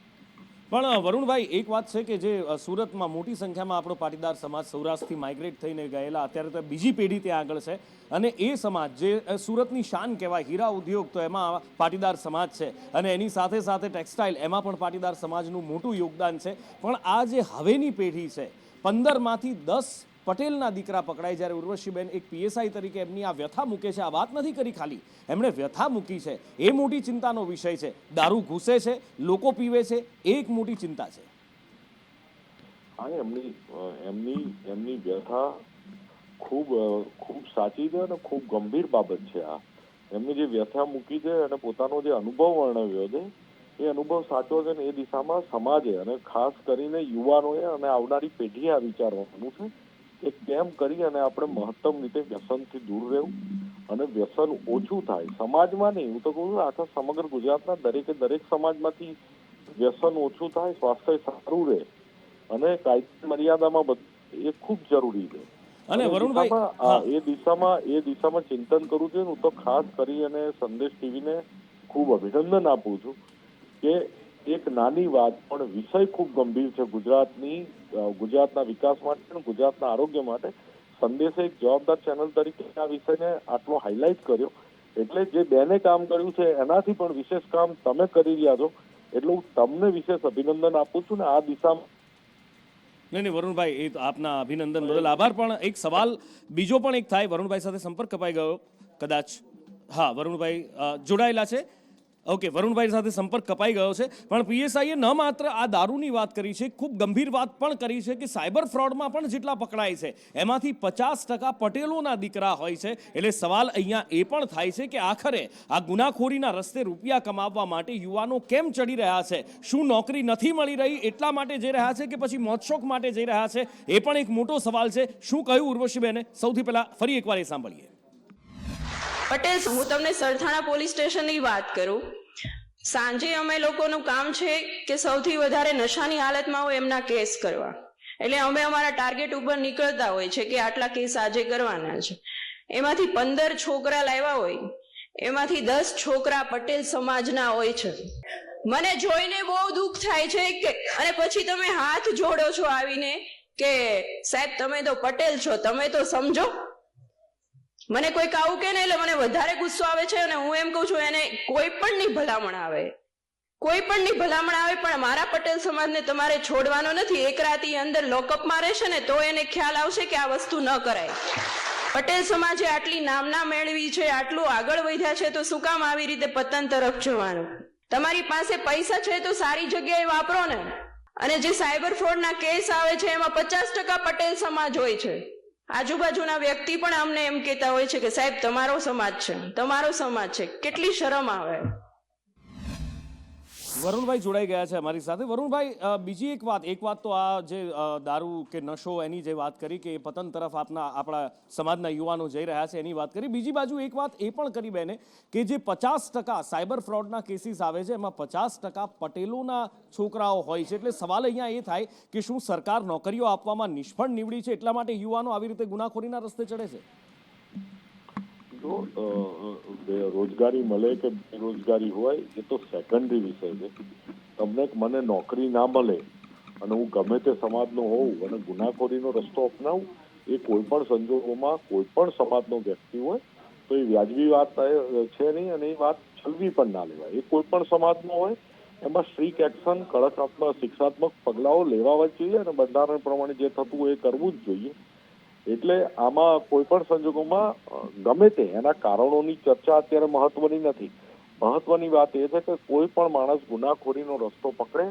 પણ વરુણભાઈ, એક વાત છે કે જે સુરતમાં મોટી સંખ્યામાં આપણો પાટીદાર સમાજ સૌરાષ્ટ્રથી માઇગ્રેટ થઈને ગયેલા, અત્યારે તો બીજી પેઢી ત્યાં આગળ છે અને એ સમાજ જે સુરતની શાન કહેવાય, હીરા ઉદ્યોગ, તો એમાં પાટીદાર સમાજ છે અને એની સાથે સાથે ટેક્સટાઇલ, એમાં પણ પાટીદાર સમાજનું મોટું યોગદાન છે. પણ આ જે હવેની પેઢી છે, 15માંથી 10 પટેલના દીકરા પકડાય, જ્યારે ઉર્વશીબેન એક PSI તરીકે એમની આ વ્યથા મૂકે છે. આ વાત નથી કરી ખાલી, એમણે વ્યથા મૂકી છે, એ મોટી ચિંતાનો વિષય છે. દારૂ ઘૂસે છે, લોકો પીવે છે, એ એક મોટી ચિંતા છે.
હા, એમની વ્યથા ખૂબ સાચી છે અને ખૂબ ગંભીર બાબત છે. આ એમની જે વ્યથા મૂકી છે અને પોતાનો જે અનુભવ વર્ણવ્યો છે એ અનુભવ સાચો છે ને એ દિશામાં સમાજે અને ખાસ કરીને યુવાનોએ અને આવનારી પેઢીએ આ વિચારવાનું છે કે કેમ કરી અને આપણે મહત્તમ રીતે વ્યસનથી દૂર રહેવું અને વ્યસન ઓછું થાય. સમાજમાં નહીં, હું તો કહું છું આખા સમગ્ર ગુજરાતના દરેક સમાજમાંથી વ્યસન ઓછું થાય, સ્વાસ્થ્ય સારું રહે અને કાયદા મર્યાદામાં બધું એ ખૂબ જરૂરી છે.
અને વરુણભાઈ,
એ દિશામાં ચિંતન કરું છું. હું તો ખાસ કરી અને સંદેશ ટીવીને ખૂબ અભિનંદન આપું છું કે એક નાની વાત પણ વિષય ખૂબ ગંભીર છે ગુજરાતના વિકાસ માટે અને ગુજરાતના આરોગ્ય માટે. સંદેશે એક જવાબદાર ચેનલ તરીકે આ વિષયને આટલો હાઇલાઇટ કર્યો, એટલે જે બેને કામ કર્યું છે એનાથી પણ વિશેષ કામ તમે કરી રહ્યા છો, એટલે હું તમને વિશેષ અભિનંદન આપું છું ને આ દિશામાં.
નહીં, વરુણભાઈ, એ આપના અભિનંદન બદલ આભાર. પણ એક સવાલ બીજો પણ એક થાય, વરુણભાઈ સાથે સંપર્ક કપાઈ ગયો કદાચ. હા, વરુણભાઈ જોડાયેલા છે. ઓકે, વરુણભાઈ સાથે સંપર્ક કપાઈ ગયો છે. પણ PSIએ ન માત્ર આ દારૂની વાત કરી છે, ખૂબ ગંભીર વાત પણ કરી છે કે સાયબર ફ્રોડમાં પણ જેટલા પકડાય છે એમાંથી 50% પટેલોના દીકરા હોય છે. એટલે સવાલ અહીંયા એ પણ થાય છે કે આખરે આ ગુનાખોરીના રસ્તે રૂપિયા કમાવવા માટે યુવાનો કેમ ચડી રહ્યા છે? શું નોકરી નથી મળી રહી એટલા માટે જઈ રહ્યા છે કે પછી મોજશોખ માટે જઈ રહ્યા છે? એ પણ એક મોટો સવાલ છે. શું કહ્યું ઉર્વશીબેને? સૌથી પહેલા ફરી એકવાર એ સાંભળીએ.
પટેલ, હું તમને સરથાણા પોલીસ સ્ટેશનની વાત કરું. સાંજે અમે લોકોનું કામ છે કે સૌથી વધારે નશાની હાલતમાં હોય એમના કેસ કરવા. એટલે અમે અમારા ટાર્ગેટ ઉપર નીકળતા હોય છે કે આટલા કેસ આજે કરવાના છે. એમાંથી 15 છોકરા લાવ્યા હોય, એમાંથી 10 છોકરા પટેલ સમાજના હોય છે. મને જોઈને બહુ દુઃખ થાય છે કે અને પછી તમે હાથ જોડો છો આવીને કે સાહેબ તમે તો પટેલ છો, તમે તો સમજો. મને કોઈક આવું કે ને એટલે મને વધારે ગુસ્સો આવે છે અને હું એમ કહું છું એને કોઈ પણની ભલામણ આવે, પણ મારા પટેલ સમાજને તમારે છોડવાનો નથી. એક રાતની અંદર લોકઅપમાં રહેશે ને તો એને ખ્યાલ આવશે કે આ વસ્તુ ન કરાય. પટેલ સમાજે આટલી નામના મેળવી છે, આટલું આગળ વધ્યા છે, તો શું કામ આવી રીતે પતન તરફ જવાનું? તમારી પાસે પૈસા છે તો સારી જગ્યાએ વાપરો ને. અને જે સાયબર ફ્રોડના કેસ આવે છે એમાં 50% પટેલ સમાજ હોય છે. આજુબાજુના વ્યક્તિ પણ અમને એમ કહેતા હોય છે કે સાહેબ તમારો સમાજ છે. કેટલી શરમ આવે.
વરુણભાઈ જોડાઈ ગયા છે અમારી સાથે. વરુણભાઈ, બીજી એક વાત તો આ જે દારૂ કે નશો એની જે વાત કરી કે પતન તરફ આપણા સમાજના યુવાનો જઈ રહ્યા છે એની વાત કરી. બીજી બાજુ એક વાત એ પણ કરી બેને કે જે 50% સાયબર ફ્રોડના કેસીસ આવે છે એમાં 50% પટેલોના છોકરાઓ હોય છે. એટલે સવાલ અહીંયા એ થાય કે શું સરકાર નોકરીઓ આપવામાં નિષ્ફળ નીવડી છે એટલા માટે યુવાનો આવી રીતે ગુનાખોરીના રસ્તે ચડે છે?
જો રોજગારી મળે કે બેરોજગારી હોય એ તો સેકન્ડરી વિષય છે. તમને મને નોકરી ના મળે અને હું ગમે તે સમાજનો હોઉં અને ગુનાખોરીનો રસ્તો અપનાવું એ કોઈ પણ સંજોગોમાં કોઈ પણ સમાજનો વ્યક્તિ હોય તો એ વ્યાજબી વાત છે નહીં, અને એ વાત છલવી પણ ના લેવાય. એ કોઈ પણ સમાજનો હોય એમાં સ્ટ્રીક એક્શન, કડક શિક્ષાત્મક પગલાઓ લેવા જ જોઈએ અને બંધારણ પ્રમાણે જે થતું હોય એ કરવું જ જોઈએ. એટલે આમાં કોઈ પણ સંજોગોમાં ગમે તે એના કારણોની ચર્ચા અત્યારે મહત્વની નથી. મહત્વની વાત એ છે કે કોઈ પણ માણસ ગુનાખોરીનો રસ્તો પકડે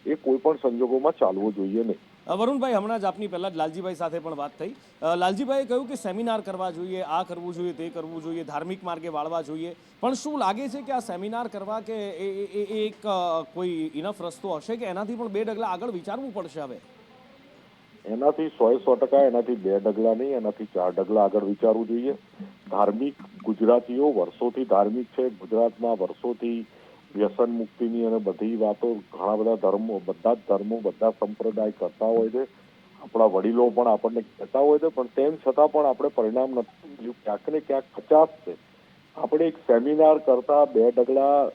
એ કોઈ પણ સંજોગોમાં ચાલવો જોઈએ નહીં.
વરુણભાઈ, હમણાં જ આપની પહેલા જ લાલજીભાઈ સાથે પણ વાત થઈ. લાલજીભાઈએ કહ્યું કે સેમિનાર કરવા જોઈએ, આ કરવું જોઈએ, તે કરવું જોઈએ, ધાર્મિક માર્ગે વાળવા જોઈએ, પણ શું લાગે છે કે આ સેમિનાર કરવા કે એ એક કોઈ ઇનફ રસ્તો હશે કે એનાથી પણ 2 ડગલા આગળ વિચારવું પડશે? હવે
એનાથી 100% એનાથી 2 ડગલા નહીં, એનાથી 4 ડગલા આગળ વિચારવું જોઈએ. ધાર્મિક ગુજરાતીઓ વર્ષોથી ધાર્મિક છે. ગુજરાતમાં વર્ષોથી વ્યસન મુક્તિની અને બધી વાતો ઘણા બધા ધર્મો, બધા જ ધર્મો, બધા સંપ્રદાય કરતા હોય છે. આપણા વડીલો પણ આપણને કહેતા હોય છે, પણ તેમ છતાં પણ આપણે પરિણામ નથી મળ્યું. ક્યાંક ને ક્યાંક 50 છે. આપણે એક સેમિનાર કરતા 2 ડગલા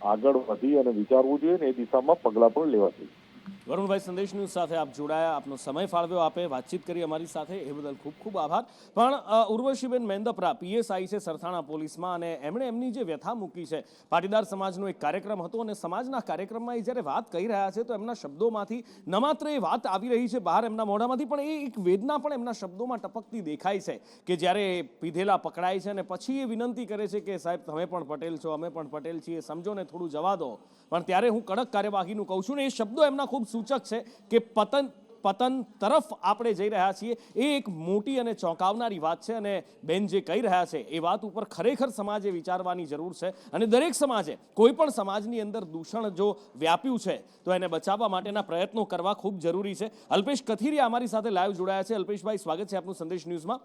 આગળ વધી અને વિચારવું જોઈએ ને એ દિશામાં પગલાં પણ લેવા જોઈએ.
વરુણભાઈ, સંદેશ ન્યૂઝ સાથે આપ જોડાયા, આપનો સમય ફાળવ્યો, આપે વાતચીત કરી અમારી સાથે, એ બદલ ખૂબ ખૂબ આભાર. પણ ઉર્વશીબેન મેંદપરા PSI છે સરથાણા પોલીસમાં, અને એમણે એમની જે વ્યથા મૂકી છે, પાટીદાર સમાજનો એક કાર્યક્રમ હતો અને સમાજના કાર્યક્રમમાં એ જ્યારે વાત કહી રહ્યા છે તો એમના શબ્દોમાંથી ન માત્ર એ વાત આવી રહી છે બહાર એમના મોઢામાંથી, પણ એ એક વેદના પણ એમના શબ્દોમાં ટપકતી દેખાય છે કે જ્યારે પીધેલા પકડાય છે અને પછી એ વિનંતી કરે છે કે સાહેબ તમે પણ પટેલ છો, અમે પણ પટેલ છીએ, સમજો ને થોડું જવા દો, પણ ત્યારે હું કડક કાર્યવાહીનું કહું છું. ને એ શબ્દો એમના ખૂબ સૂચક છે કે પતન તરફ આપણે જઈ રહ્યા છીએ. એ એક મોટી અને ચોંકાવનારી વાત છે, અને બેન જે કહી રહ્યા છે એ વાત ઉપર ખરેખર સમાજે વિચારવાની જરૂર છે. અને દરેક સમાજે કોઈ પણ સમાજની અંદર દૂષણ જો વ્યાપ્યું છે તો એને બચાવવા માટેના પ્રયત્નો કરવા ખૂબ જરૂરી છે. અલ્પેશ કથિરિયા અમારી સાથે લાઈવ જોડાયા છે. અલ્પેશભાઈ, સ્વાગત છે આપનું સંદેશ ન્યૂઝમાં.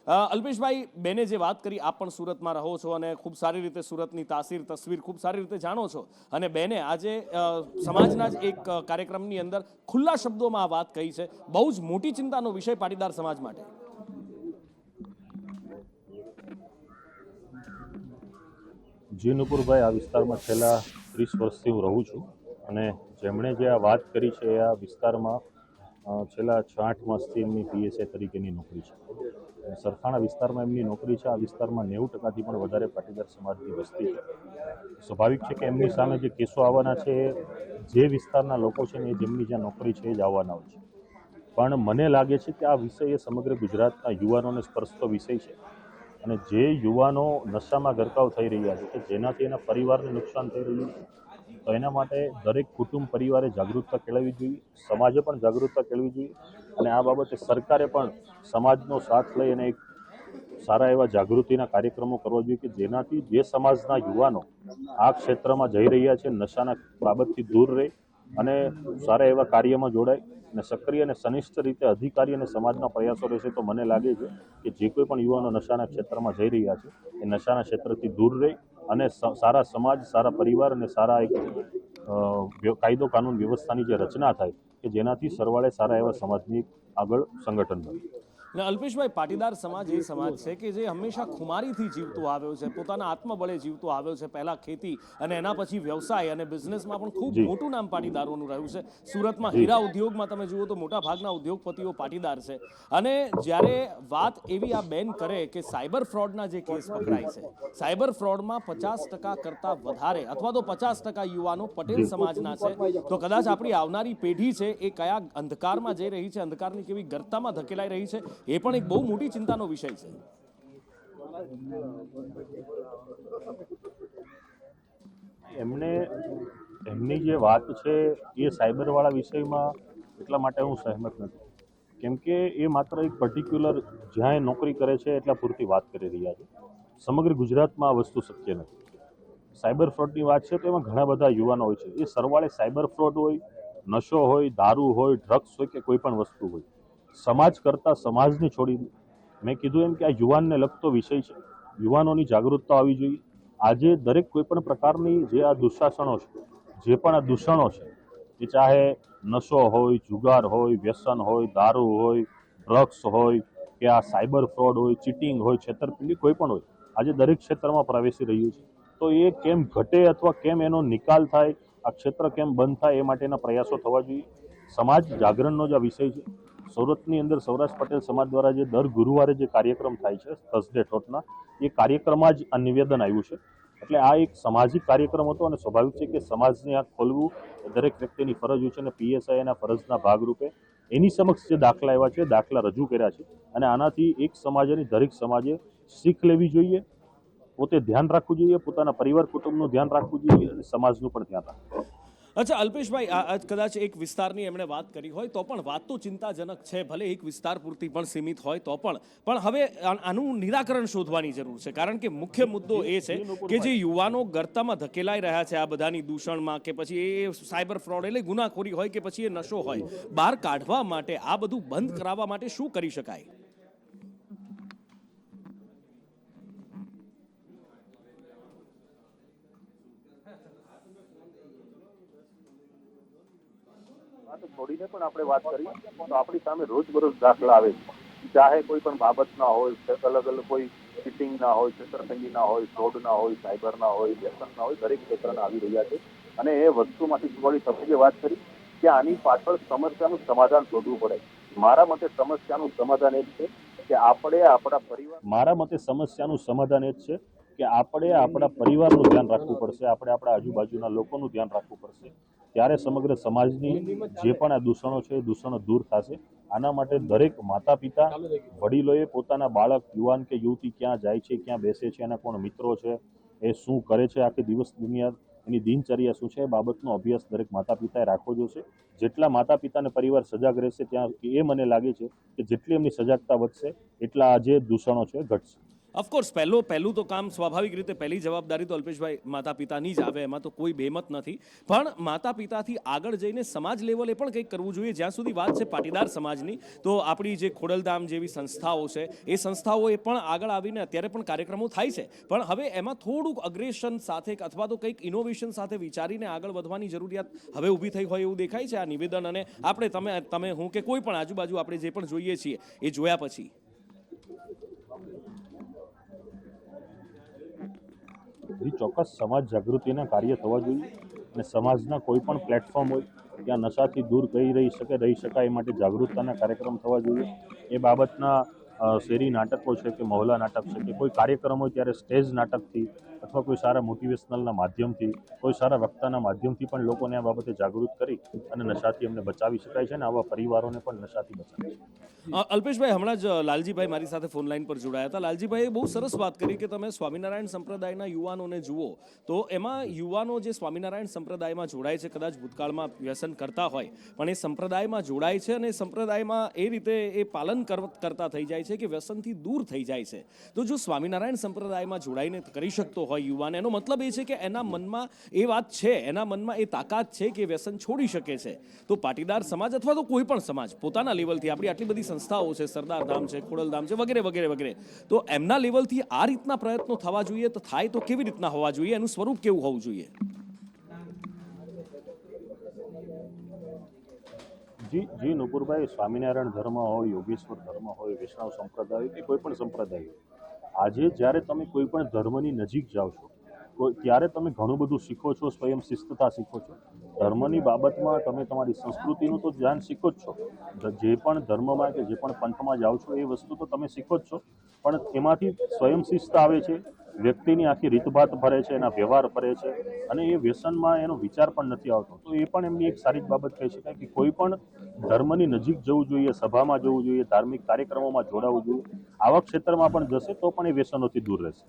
અલ્પેશભાઈ, બેને જે વાત કરી, આપ પણ સુરતમાં રહો છો અને ખૂબ સારી રીતે સુરતની તસવીર ખૂબ સારી રીતે જાણો છો, અને બેને આજે સમાજના જ એક કાર્યક્રમની અંદર ખુલ્લા શબ્દોમાં આ વાત કહી છે. બહુ જ મોટી ચિંતાનો વિષય પાટીદાર સમાજ માટે.
જી નુપુરભાઈ, આ વિસ્તારમાં છેલ્લા 30 વર્ષથી હું રહું છું, અને જેમણે જે આ વાત કરી છે આ વિસ્તારમાં છેલ્લા 6-8 માસથી એમની PSI તરીકેની નોકરી છે. સરથાણા વિસ્તારમાં એમની નોકરી છે. આ વિસ્તારમાં 90%થી પણ વધારે પાટીદાર સમાજની વસ્તી છે. સ્વાભાવિક છે કે એમની સામે જે કેસો આવવાના છે જે વિસ્તારના લોકો છે ને એ જેમની જ્યાં નોકરી છે એ જ આવવાના હોય છે. પણ મને લાગે છે કે આ વિષય એ સમગ્ર ગુજરાતના યુવાનોને સ્પર્શતો વિષય છે, અને જે યુવાનો નશામાં ગરકાવ થઈ રહ્યા છે કે જેનાથી એના પરિવારને નુકસાન થઈ રહ્યું છે, તો એના માટે દરેક કુટુંબ પરિવારે જાગૃતતા કેળવવી જોઈએ, સમાજે પણ જાગૃતતા કેળવવી જોઈએ, અને આ બાબતે સરકારે પણ સમાજનો સાથ લઈ અને એક સારા એવા જાગૃતિના કાર્યક્રમો કરવા જોઈએ કે જેનાથી જે સમાજના યુવાનો આ ક્ષેત્રમાં જઈ રહ્યા છે નશાના બાબતથી દૂર રહે અને સારા એવા કાર્યમાં જોડાય અને સક્રિય અને સનિષ્ઠ રીતે અધિકારી અને સમાજના પ્રયાસો રહેશે તો મને લાગે છે કે જે કોઈ પણ યુવાનો નશાના ક્ષેત્રમાં જઈ રહ્યા છે એ નશાના ક્ષેત્રથી દૂર રહે અને સારા સમાજ, સારા પરિવાર અને સારા એક કાયદો કાનૂન વ્યવસ્થાની જે રચના થાય કે જેનાથી સરવાળે સારા એવા સમાજની આગળ સંગઠન બને.
અને અલ્પેશભાઈ, પાટીદાર સમાજ એ સમાજ છે કે જે હંમેશા ખુમારીથી જીવતો આવ્યો છે, પોતાના આત્મબળે જીવતો આવ્યો છે. પહેલા ખેતી અને એના પછી વ્યવસાય અને બિઝનેસમાં પણ ખૂબ મોટું નામ પાટીદારોનું રહ્યું છે. સુરતમાં હીરા ઉદ્યોગમાં તમે જુઓ તો મોટા ભાગના ઉદ્યોગપતિઓ પાટીદાર છે. અને જ્યારે વાત એવી આ બેન કરે કે સાયબર ફ્રોડના જે કેસ પકડાય છે, સાયબર ફ્રોડમાં 50% કરતાં વધારે અથવા તો 50% યુવાનો પટેલ સમાજના છે, તો કદાચ આપણી આવનારી પેઢી છે એ કયા અંધકારમાં જઈ રહી છે, અંધકારની કેવી ગર્તામાં ધકેલાઈ રહી છે, એ પણ એક બહુ મોટી ચિંતાનો વિષય છે.
એમની જે વાત છે એ સાયબરવાળા વિષયમાં એટલા માટે હું સહેમત નથી, કેમ કે એ માત્ર એક પર્ટિક્યુલર જ્યાં એ નોકરી કરે છે એટલા પૂરતી વાત કરી રહ્યા છે. સમગ્ર ગુજરાતમાં આ વસ્તુ શક્ય નથી. સાયબર ફ્રોડની વાત છે તો એમાં ઘણા બધા યુવાનો હોય છે. એ સરવાળે સાયબર ફ્રોડ હોય, નશો હોય, દારૂ હોય, ડ્રગ્સ હોય કે કોઈ પણ વસ્તુ હોય, સમાજ કરતાં સમાજને છોડી, મેં કીધું એમ કે આ યુવાનને લગતો વિષય છે. યુવાનોની જાગૃતતા આવવી જોઈએ. આજે દરેક કોઈ પણ પ્રકારની જે આ દુશાસનો છે, જે પણ આ દૂષણો છે, એ ચાહે નશો હોય, જુગાર હોય, વ્યસન હોય, દારૂ હોય, ડ્રગ્સ હોય કે આ સાયબર ફ્રોડ હોય, ચીટિંગ હોય, છેતરપિંડી કોઈ પણ હોય, આજે દરેક ક્ષેત્રમાં પ્રવેશી રહ્યું છે. તો એ કેમ ઘટે અથવા કેમ એનો નિકાલ થાય, આ ક્ષેત્ર કેમ બંધ થાય એ માટેના પ્રયાસો થવા જોઈએ. સમાજ જાગરણનો જ આ વિષય છે. સુરતની અંદર સૌરાષ્ટ્ર પટેલ સમાજ દ્વારા જે દર ગુરુવારે જે કાર્યક્રમ થાય છે થર્સડે ટોટના, એ કાર્યક્રમમાં જ આ નિવેદન આવ્યું છે. એટલે આ એક સામાજિક કાર્યક્રમ હતો અને સ્વાભાવિક છે કે સમાજને આ ખોલવું દરેક વ્યક્તિની ફરજ હોય છે અને પીએસઆઈના ફરજના ભાગરૂપે એની સમક્ષ જે દાખલા આવ્યા છે, દાખલા રજૂ કર્યા છે અને આનાથી એક સમાજ અને દરેક સમાજે શીખ લેવી જોઈએ, પોતે ધ્યાન રાખવું જોઈએ, પોતાના પરિવાર કુટુંબનું ધ્યાન રાખવું જોઈએ અને સમાજનું પણ ધ્યાન રાખવું જોઈએ.
અચ્છા અલ્પેશભાઈ, આ કદાચ એક વિસ્તારની એમણે વાત કરી હોય તો પણ વાત તો ચિંતાજનક છે, ભલે એક વિસ્તાર પૂરતી પણ સીમિત હોય તો પણ હવે આનું નિરાકરણ શોધવાની જરૂર છે. કારણ કે મુખ્ય મુદ્દો એ છે કે જે યુવાનો ગર્તામાં ધકેલાઈ રહ્યા છે આ બધાની દૂષણમાં, કે પછી એ સાયબર ફ્રોડ એટલે ગુનાખોરી હોય કે પછી એ નશો હોય, બહાર કાઢવા માટે આ બધું બંધ કરાવવા માટે શું કરી શકાય?
છોડીને પણ આપણે વાત કરીએ તો આપણી સામે રોજબરોજ દાખલા આવે છે. ચાહે કોઈ પણ બાબતના હોય, અલગ અલગ કોઈ ચીટિંગના હોય, છેતરપિંડીના હોય, ફ્રોડના હોય, સાયબરના હોય, વ્યસનના હોય, દરેક ક્ષેત્રના આવી રહ્યા છે. અને એ વસ્તુમાંથી છોડી તમે જે વાત કરી કે આની પાછળ સમસ્યાનું સમાધાન શોધવું પડે. મારા મતે સમસ્યાનું સમાધાન એ જ છે કે આપણે આપણા પરિવાર
કે આપણે આપણા પરિવારનું ધ્યાન રાખવું પડશે, આપણે આપણા આજુબાજુના લોકોનું ધ્યાન રાખવું પડશે. ત્યારે સમગ્ર સમાજની જે પણ આ દૂષણો છે એ દૂષણો દૂર થશે. આના માટે દરેક માતા પિતા, વડીલોએ પોતાના બાળક, યુવાન કે યુવતી ક્યાં જાય છે, ક્યાં બેસે છે, એના કોણ મિત્રો છે, એ શું કરે છે, આખી દિવસ દુનિયા એની દિનચર્યા શું છે, એ બાબતનો અભ્યાસ દરેક માતા પિતાએ રાખવો જોશે. જેટલા માતા પિતા અને પરિવાર સજાગ રહેશે ત્યાં એ મને લાગે છે કે જેટલી એમની સજાગતા વધશે એટલા આ જે દૂષણો છે ઘટશે.
ઓફકોર્સ પહેલું તો કામ સ્વાભાવિક રીતે પહેલી જવાબદારી તો અલ્પેશભાઈ માતા પિતાની જ આવે, એમાં તો કોઈ બેમત નથી. પણ માતા પિતાથી આગળ જઈને સમાજ લેવલે પણ કંઈક કરવું જોઈએ. જ્યાં સુધી વાત છે પાટીદાર સમાજની, તો આપણી જે ખોડલધામ જેવી સંસ્થાઓ છે એ સંસ્થાઓએ પણ આગળ આવીને અત્યારે પણ કાર્યક્રમો થાય છે, પણ હવે એમાં થોડુંક અગ્રેશન સાથે અથવા તો કંઈક ઇનોવેશન સાથે વિચારીને આગળ વધવાની જરૂરિયાત હવે ઊભી થઈ હોય એવું દેખાય છે આ નિવેદન અને આપણે તમે હું કે કોઈ પણ આજુબાજુ આપણે જે પણ જોઈએ છીએ એ જોયા પછી.
ચોક્કસ સમાજ જાગૃતિના કાર્ય થવા જોઈએ અને સમાજના કોઈ પણ પ્લેટફોર્મ હોય ત્યાં નશાથી દૂર રહી શકાય એ માટે જાગૃતતાના કાર્યક્રમ થવા જોઈએ. એ બાબતના શેરી નાટકો છે કે મહોલ્લા નાટક છે કે કોઈ કાર્યક્રમ હોય ત્યારે સ્ટેજ નાટકથી અથવા કોઈ સારા મોટિવેશનલના માધ્યમથી, કોઈ સારા વક્તાના માધ્યમથી પણ લોકોને આ બાબતે જાગૃત કરી અને નશાથી એમને બચાવી શકાય છે અને આવા પરિવારોને પણ નશાથી બચાવી શકાય.
અલ્પેશભાઈ, હમણાં જ લાલજીભાઈ મારી સાથે ફોન લાઈન પર જોડાયા હતા. લાલજીભાઈએ બહુ સરસ વાત કરી કે તમે સ્વામિનારાયણ સંપ્રદાયના યુવાનોને જુઓ તો એમાં યુવાનો જે સ્વામિનારાયણ સંપ્રદાયમાં જોડાય છે, કદાચ ભૂતકાળમાં વ્યસન કરતા હોય પણ એ સંપ્રદાયમાં જોડાય છે અને સંપ્રદાયમાં એ રીતે એ પાલન કરતા થઈ જાય છે કે વ્યસનથી દૂર થઈ જાય છે. તો જો સ્વામિનારાયણ સંપ્રદાયમાં જોડાઈને કરી શકતો હોય યુવાન, એનો મતલબ એ છે કે એના મનમાં એ વાત છે, એના મનમાં એ તાકાત છે કે વ્યસન છોડી શકે છે. તો પાટીદાર સમાજ અથવા તો કોઈ પણ સમાજ પોતાના લેવલથી, આપણી આટલી બધી સંસ્થાઓ છે, સરદારધામ છે, ખોડલધામ છે, વગેરે વગેરે વગેરે, તો એમના લેવલથી આ રીતના પ્રયત્નો થવા જોઈએ. તો થાય તો કેવી રીતના હોવા જોઈએ, એનું સ્વરૂપ કેવું હોવું જોઈએ?
જી નુપુરભાઈ, સ્વામિનારાયણ ધર્મ હોય, યોગેશ્વર ધર્મ હોય, વૈષ્ણવ સંપ્રદાય કે કોઈ પણ સંપ્રદાય હોય, આજે જ્યારે તમે કોઈ પણ ધર્મની નજીક જાઓ છો ત્યારે તમે ઘણું બધું શીખો છો, સ્વયં શિસ્તતા શીખો છો. ધર્મની બાબતમાં તમે તમારી સંસ્કૃતિનું તો ધ્યાન શીખો જ છો, જે પણ ધર્મમાં કે જે પણ પંથમાં જાઓ છો એ વસ્તુ તો તમે શીખો જ છો, પણ એમાંથી સ્વયં શિસ્ત આવે છે, વ્યક્તિની આખી રીતભાત ફરે છે, એના વ્યવહાર ફરે છે અને એ વ્યસનમાં એનો વિચાર પણ નથી આવતો. તો એ પણ એમની એક સારી જ બાબત કહી શકાય કે કોઈ પણ ધર્મની નજીક જવું જોઈએ, સભામાં જવું જોઈએ, ધાર્મિક કાર્યક્રમોમાં જોડાવવું જોઈએ. આવા ક્ષેત્રમાં પણ જશે તો પણ એ વ્યસનોથી દૂર રહેશે.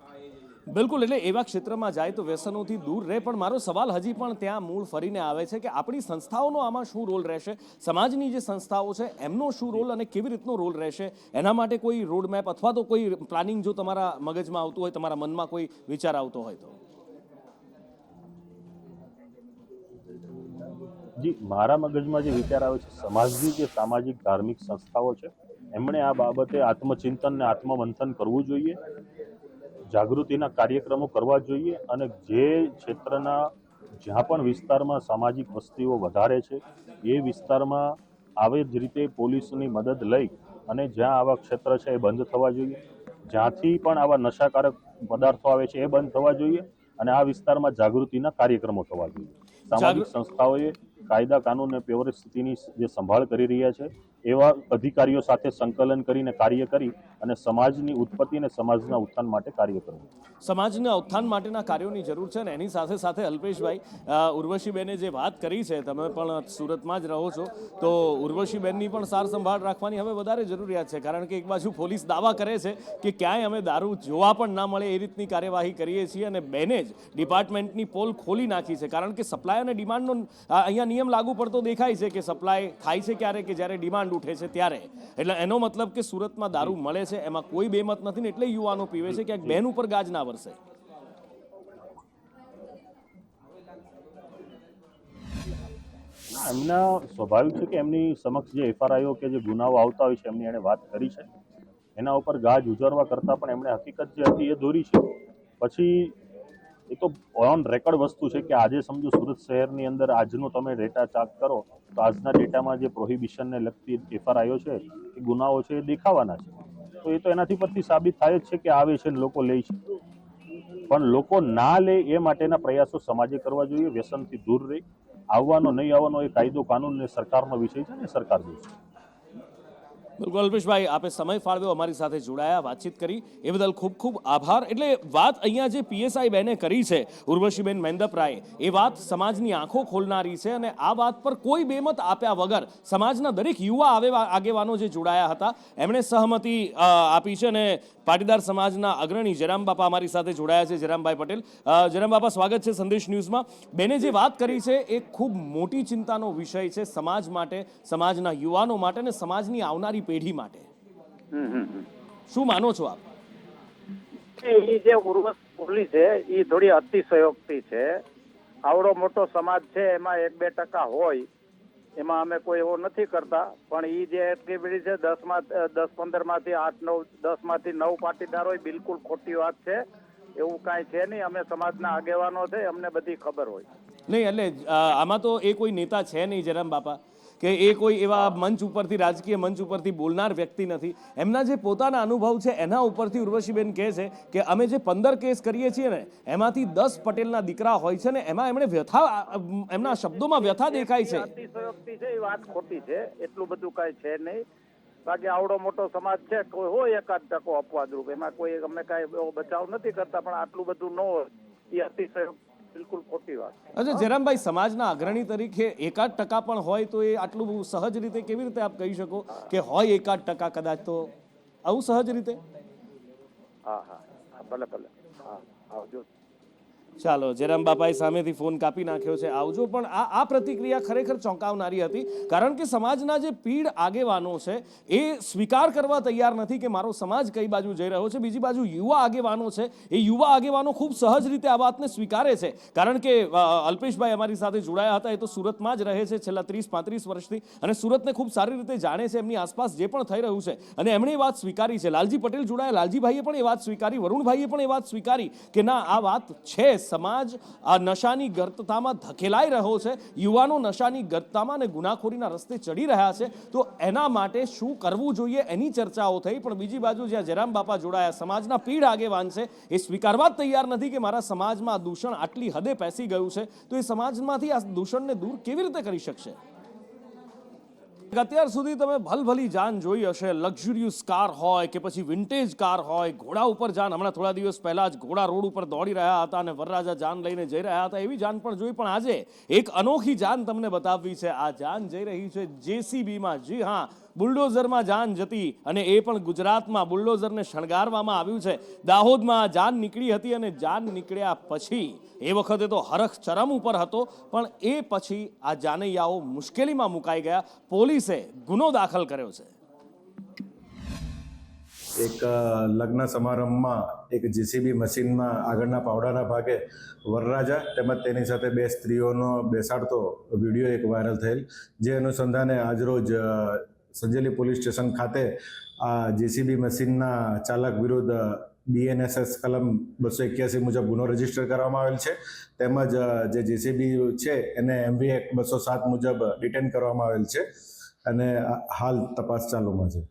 બિલકુલ, એટલે એવા ક્ષેત્રમાં જાય તો વ્યસનોથી દૂર રહે. પણ મારો સવાલ હજી પણ ત્યાં મૂળ ફરીને આવે છે કે આપણી સંસ્થાઓનો આમાં શું રોલ રહેશે, સમાજની જે સંસ્થાઓ છે એમનો શું રોલ અને કેવી રીતનો રોલ રહેશે, એના માટે કોઈ રોડમેપ અથવા તો કોઈ પ્લાનિંગ જો તમારા મગજમાં આવતું હોય, તમારા મનમાં કોઈ વિચાર આવતો હોય તો?
જી, મારા મગજમાં જે વિચાર આવે છે, સમાજની જે સામાજિક ધાર્મિક સંસ્થાઓ છે એમણે આ બાબતે આત્મચિંતન ને આત્મમંથન કરવું જોઈએ, જાગૃતિના કાર્યક્રમો કરવા જોઈએ અને જે ક્ષેત્રના જ્યાં પણ વિસ્તારમાં સામાજિક વસ્તીઓ વધારે છે એ વિસ્તારમાં આવી જ રીતે પોલીસની મદદ લઈ અને જ્યાં આવા ક્ષેત્ર છે એ બંધ થવા જોઈએ, જ્યાંથી પણ આવા નશાકારક પદાર્થો આવે છે એ બંધ થવા જોઈએ અને આ વિસ્તારમાં જાગૃતિના કાર્યક્રમો થવા જોઈએ. સામાજિક સંસ્થાઓએ કાયદા કાનૂન અને વ્યવસ્થિતિની જે સંભાળ કરી રહ્યા છે એવા અધિકારીઓ સાથે સંકલન કરીને કાર્ય કરી અને સમાજની ઉત્પત્તિ અને સમાજના ઉત્થાન માટે કાર્ય કરવું.
સમાજના ઉત્થાન માટેના કાર્યોની જરૂર છે ને એની સાથે સાથે અલ્પેશભાઈ, ઉર્વશીબેને જે વાત કરી છે, તમે પણ સુરતમાં જ રહો છો, તો ઉર્વશીબેનની પણ સાર સંભાળ રાખવાની હવે વધારે જરૂરિયાત છે, કારણ કે એક બાજુ પોલીસ દાવા કરે છે કે ક્યાંય અમે દારૂ જોવા પણ ના મળે એ રીતની કાર્યવાહી કરીએ છીએ, અને બેને જ ડિપાર્ટમેન્ટની પોલ ખોલી નાખી છે, કારણ કે સપ્લાય અને ડિમાન્ડનો અહીંયા નિયમ લાગુ પડતો દેખાય છે કે સપ્લાય થાય છે ક્યારે કે જ્યારે ડિમાન્ડ ઉઠે છે ત્યારે. એટલે એનો મતલબ કે સુરતમાં દારૂ મળે છે, એમાં કોઈ બેમત નથી ને એટલે યુવાનો પીવે છે. ક્યાંક બેન ઉપર ગાજ ના વરસે.
એમના સ્વાભાવિક છે કે એમની સમક્ષ જે એફઆરઆઈઓ કે જે ગુનાઓ આવતા હોય છે એમની એણે વાત કરી છે, એના ઉપર ગાજ ઉજારવા કરતાં પણ એમણે હકીકત જે હતી એ દોરી છે. પછી એ તો ઓન રેકોર્ડ વસ્તુ છે કે આજે સમજો સુરત શહેરની અંદર આજનો તમે ડેટા ચાક કરો તો આજના ડેટામાં જે પ્રોહિબિશનને લગતી એફઆરઆઈઓ છે એ ગુનાઓ છે એ દેખાવાના છે. તો એ તો એનાથી પરથી સાબિત થાય જ છે કે આવે છે ને લોકો લે છે, પણ લોકો ના લે એ માટેના પ્રયાસો સમાજે કરવા જોઈએ. વ્યસનથી દૂર રહી, આવવાનો નહીં આવવાનો એ કાયદો કાનૂન ને સરકારનો વિષય છે ને સરકાર જોશે.
બિલકુલ અલ્પેશભાઈ, આપે સમય ફાળવ્યો, અમારી સાથે જોડાયા, વાતચીત કરી એ બદલ ખૂબ ખૂબ આભાર. એટલે વાત અહીંયા જે પીએસઆઈ બેને કરી છે, ઉર્વશીબેન મેંદપરાએ, એ વાત સમાજની આંખો ખોલનારી છે, અને આ વાત પર કોઈ બેમત આપ્યા વગર સમાજના દરેક યુવા આગેવાનો જે જોડાયા હતા એમણે સહમતિ આપી છે. અને પાટીદાર સમાજના અગ્રણી જયરામ બાપા અમારી સાથે જોડાયા છે, જયરામભાઈ પટેલ. જયરામ બાપા, સ્વાગત છે સંદેશ ન્યૂઝમાં. બેને જે વાત કરી છે એ ખૂબ મોટી ચિંતાનો વિષય છે સમાજ માટે, સમાજના યુવાનો માટે અને સમાજની આવનારી પેઢી માટે. શું માનો છો આપ?
એ જે ઉર્વશ બોલી છે એ થોડી અતિશયોક્તિ છે. આવડો મોટો સમાજ છે એમાં 1-2% હોય, એમાં અમે કોઈ એવો નથી કરતા, પણ એ જે એક્ટિવિટી છે 10-15માંથી 8-9, 10માંથી 9 પાટીદાર હોય, બિલકુલ ખોટી વાત છે. એવું કાંઈ છે નહીં. અમે સમાજના આગેવાનો છે, અમને બધી ખબર હોય.
નહીં, એટલે આમાં તો એ કોઈ નેતા છે નહીં જયરામ બાપા, કે એ કોઈ એવા મંચ ઉપરથી, રાજકીય મંચ ઉપરથી બોલનાર વ્યક્તિ નથી. એમના જે પોતાના અનુભવ છે એના ઉપરથી ઉર્વશીબેન કહે છે કે અમે જે 15 કેસ કરીએ છીએ ને એમાંથી 10 પટેલના દીકરા હોય છે ને એમાં એમણે વ્યથા, એમના શબ્દોમાં વ્યથા દેખાય છે.
અતિશયોક્તિ છે એ વાત ખોટી છે. એટલું બધું કાંઈ છે નહીં. બાકી આવડો મોટો સમાજ છે, કોઈ હોય 1% અપવાદરૂપ, એમાં કોઈ અમે કાંઈ એવો બચાવ નથી કરતા, પણ આટલું બધું ન હોય એ અતિશયોક્તિ બિલકુલ ખોટી વાત.
અચ્છા જયરામભાઈ, સમાજના અગ્રણી તરીકે 1% પણ હોય તો એ આટલું સહજ રીતે કેવી રીતે આપ કહી શકો કે હોય 1% કદાચ, તો આવું સહજ રીતે?
હા હા, ભલે ભલે, હા આવજો.
ચાલો, જયરામ બાપાએ સામેથી ફોન કાપી નાખ્યો છે, આવજો. પણ આ પ્રતિક્રિયા ખરેખર ચોંકાવનારી હતી, કારણ કે સમાજના જે પીઢ આગેવાનો છે એ સ્વીકાર કરવા તૈયાર નથી કે મારો સમાજ કઈ બાજુ જઈ રહ્યો છે. બીજી બાજુ યુવા આગેવાનો છે, એ યુવા આગેવાનો ખૂબ સહજ રીતે આ વાતને સ્વીકારે છે, કારણ કે અલ્પેશભાઈ અમારી સાથે જોડાયા હતા, એ તો સુરતમાં જ રહે છે છેલ્લા 30-35 વર્ષથી, અને સુરતને ખૂબ સારી રીતે જાણે છે, એમની આસપાસ જે પણ થઈ રહ્યું છે, અને એમણે એ વાત સ્વીકારી છે. લાલજી પટેલ જોડાયા, લાલજીભાઈએ પણ એ વાત સ્વીકારી, વરુણભાઈએ પણ એ વાત સ્વીકારી કે ના, આ વાત છે, સમાજ આ નશાની ગર્તતામાં ધકેલાઈ રહ્યો છે, યુવાનો નશાની ગર્તતામાં અને ગુનાખોરીના રસ્તે ચડી રહ્યા છે, તો એના માટે શું કરવું જોઈએ એની ચર્ચાઓ થઈ. પણ બીજી બાજુ જ્યાં જયરામ બાપા જોડાયા, સમાજના પીઢ આગેવાન છે, એ સ્વીકારવા જ તૈયાર નથી કે મારા સમાજમાં દૂષણ આટલી હદે પેસી ગયું છે, તો એ સમાજમાંથી આ દૂષણને દૂર કેવી રીતે કરી શકશે? અત્યાર સુધી તમે ભલભલી જાન જોઈ હશે, લક્ઝુરિયસ કાર હોય કે પછી વિન્ટેજ કાર હોય, ઘોડા ઉપર જાન, હમણાં થોડા દિવસ પહેલા જ ઘોડા રોડ ઉપર દોડી રહ્યા હતા અને વરરાજા જાન લઈને જઈ રહ્યા હતા, એવી જાન પણ જોઈ. પણ આજે એક અનોખી જાન તમને બતાવવી છે. આ જાન જઈ રહી છે JCBમાં. જી હા, બુલડોઝરમાં જાન જતી, અને એ પણ ગુજરાતમાં બુલડોઝરને શણગારવામાં આવ્યું છે. દાહોદમાં જાન નીકળી હતી, અને જાન નીકળ્યા પછી એ વખતે તો હરખ ચરમ ઉપર હતો, પણ એ પછી આ જાનૈયાઓ મુશ્કેલીમાં મુકાઈ ગયા. પોલીસે ગુનો દાખલ કર્યો છે.
એક લગ્ન સમારંભમાં એક JCB મશીનમાં આગળના પાવડાના ભાગે વરરાજા તેમજ તેની સાથે 2 સ્ત્રીઓનો બેસાડતો વિડીયો એક વાયરલ થયેલ, જે અનુસંધાને આજરોજ સંજેલી પોલીસ સ્ટેશન ખાતે આ JCB મશીનના ચાલક વિરુદ્ધ BNSS કલમ 281 મુજબ ગુનો રજીસ્ટર કરવામાં આવેલ છે. તેમજ જે JCB છે એને MV એક્ટ 207 મુજબ ડિટેન કરવામાં આવેલ છે, અને હાલ તપાસ ચાલુમાં છે.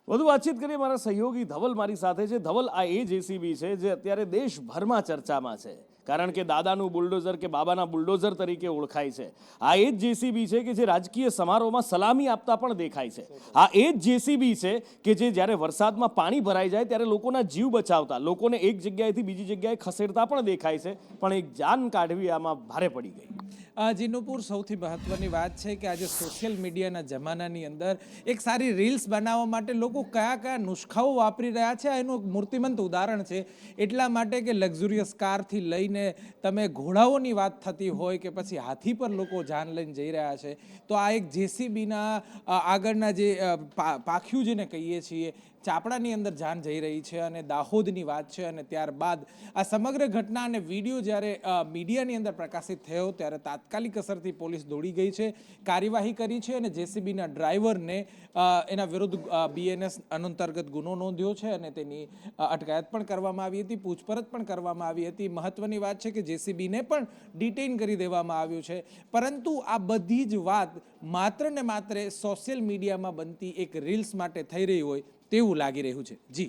વધુ વાતચીત કરીએ, મારા સહયોગી ધવલ મારી સાથે છે. ધવલ, આ એ JCB છે જે અત્યારે દેશભરમાં ચર્ચામાં છે. કારણ કે દાદાનું બુલડોઝર કે બાબાના બુલડોઝર તરીકે ઓળખાય છે. આ એ જ જેસીબી છે કે જે રાજકીય સમારોહમાં સલામી આપતા પણ દેખાય છે. આ એ જ જેસીબી છે કે જે જ્યારે વરસાદમાં પાણી ભરાઈ જાય ત્યારે લોકોના જીવ બચાવતા, લોકોને એક જગ્યાએથી બીજી જગ્યાએ ખસેડતા પણ દેખાય છે. પણ એક જાન કાઢવી આમાં ભારે પડી ગઈ.
જીનુપુર, સૌથી મહત્વની વાત છે કે આજે સોશિયલ મીડિયાના જમાનાની અંદર એક સારી રીલ્સ બનાવવા માટે લોકો કયા કયા નુસ્ખાઓ વાપરી રહ્યા છે એનું એક મૂર્તિમંત ઉદાહરણ છે. એટલા માટે કે લક્ઝુરિયસ કારથી લઈને તમે ઘોડાઓની વાત થતી હોય કે પછી હાથી પર લોકો જાન લઈને જઈ રહ્યા છે, તો આ એક જેસીબીના આગળના જે પાખ્યું જેને કહીએ છીએ ચાપડાની અંદર જાન જઈ રહી છે અને દાહોદની વાત છે. અને ત્યારબાદ આ સમગ્ર ઘટના અને વિડીયો જ્યારે મીડિયાની અંદર પ્રકાશિત થયો ત્યારે તાત્કાલિક અસરથી પોલીસ દોડી ગઈ છે, કાર્યવાહી કરી છે અને જેસીબીના ડ્રાઈવરને એના વિરુદ્ધ BNS અંતર્ગત ગુનો નોંધ્યો છે અને તેની અટકાયત પણ કરવામાં આવી હતી, પૂછપરછ પણ કરવામાં આવી હતી. મહત્વની વાત છે કે જેસીબીને પણ ડિટેઇન કરી દેવામાં આવ્યું છે. પરંતુ આ બધી જ વાત માત્ર ને માત્ર સોશિયલ મીડિયામાં બનતી એક રીલ્સ માટે થઈ રહી હોય તેવું લાગી રહ્યું છે. જી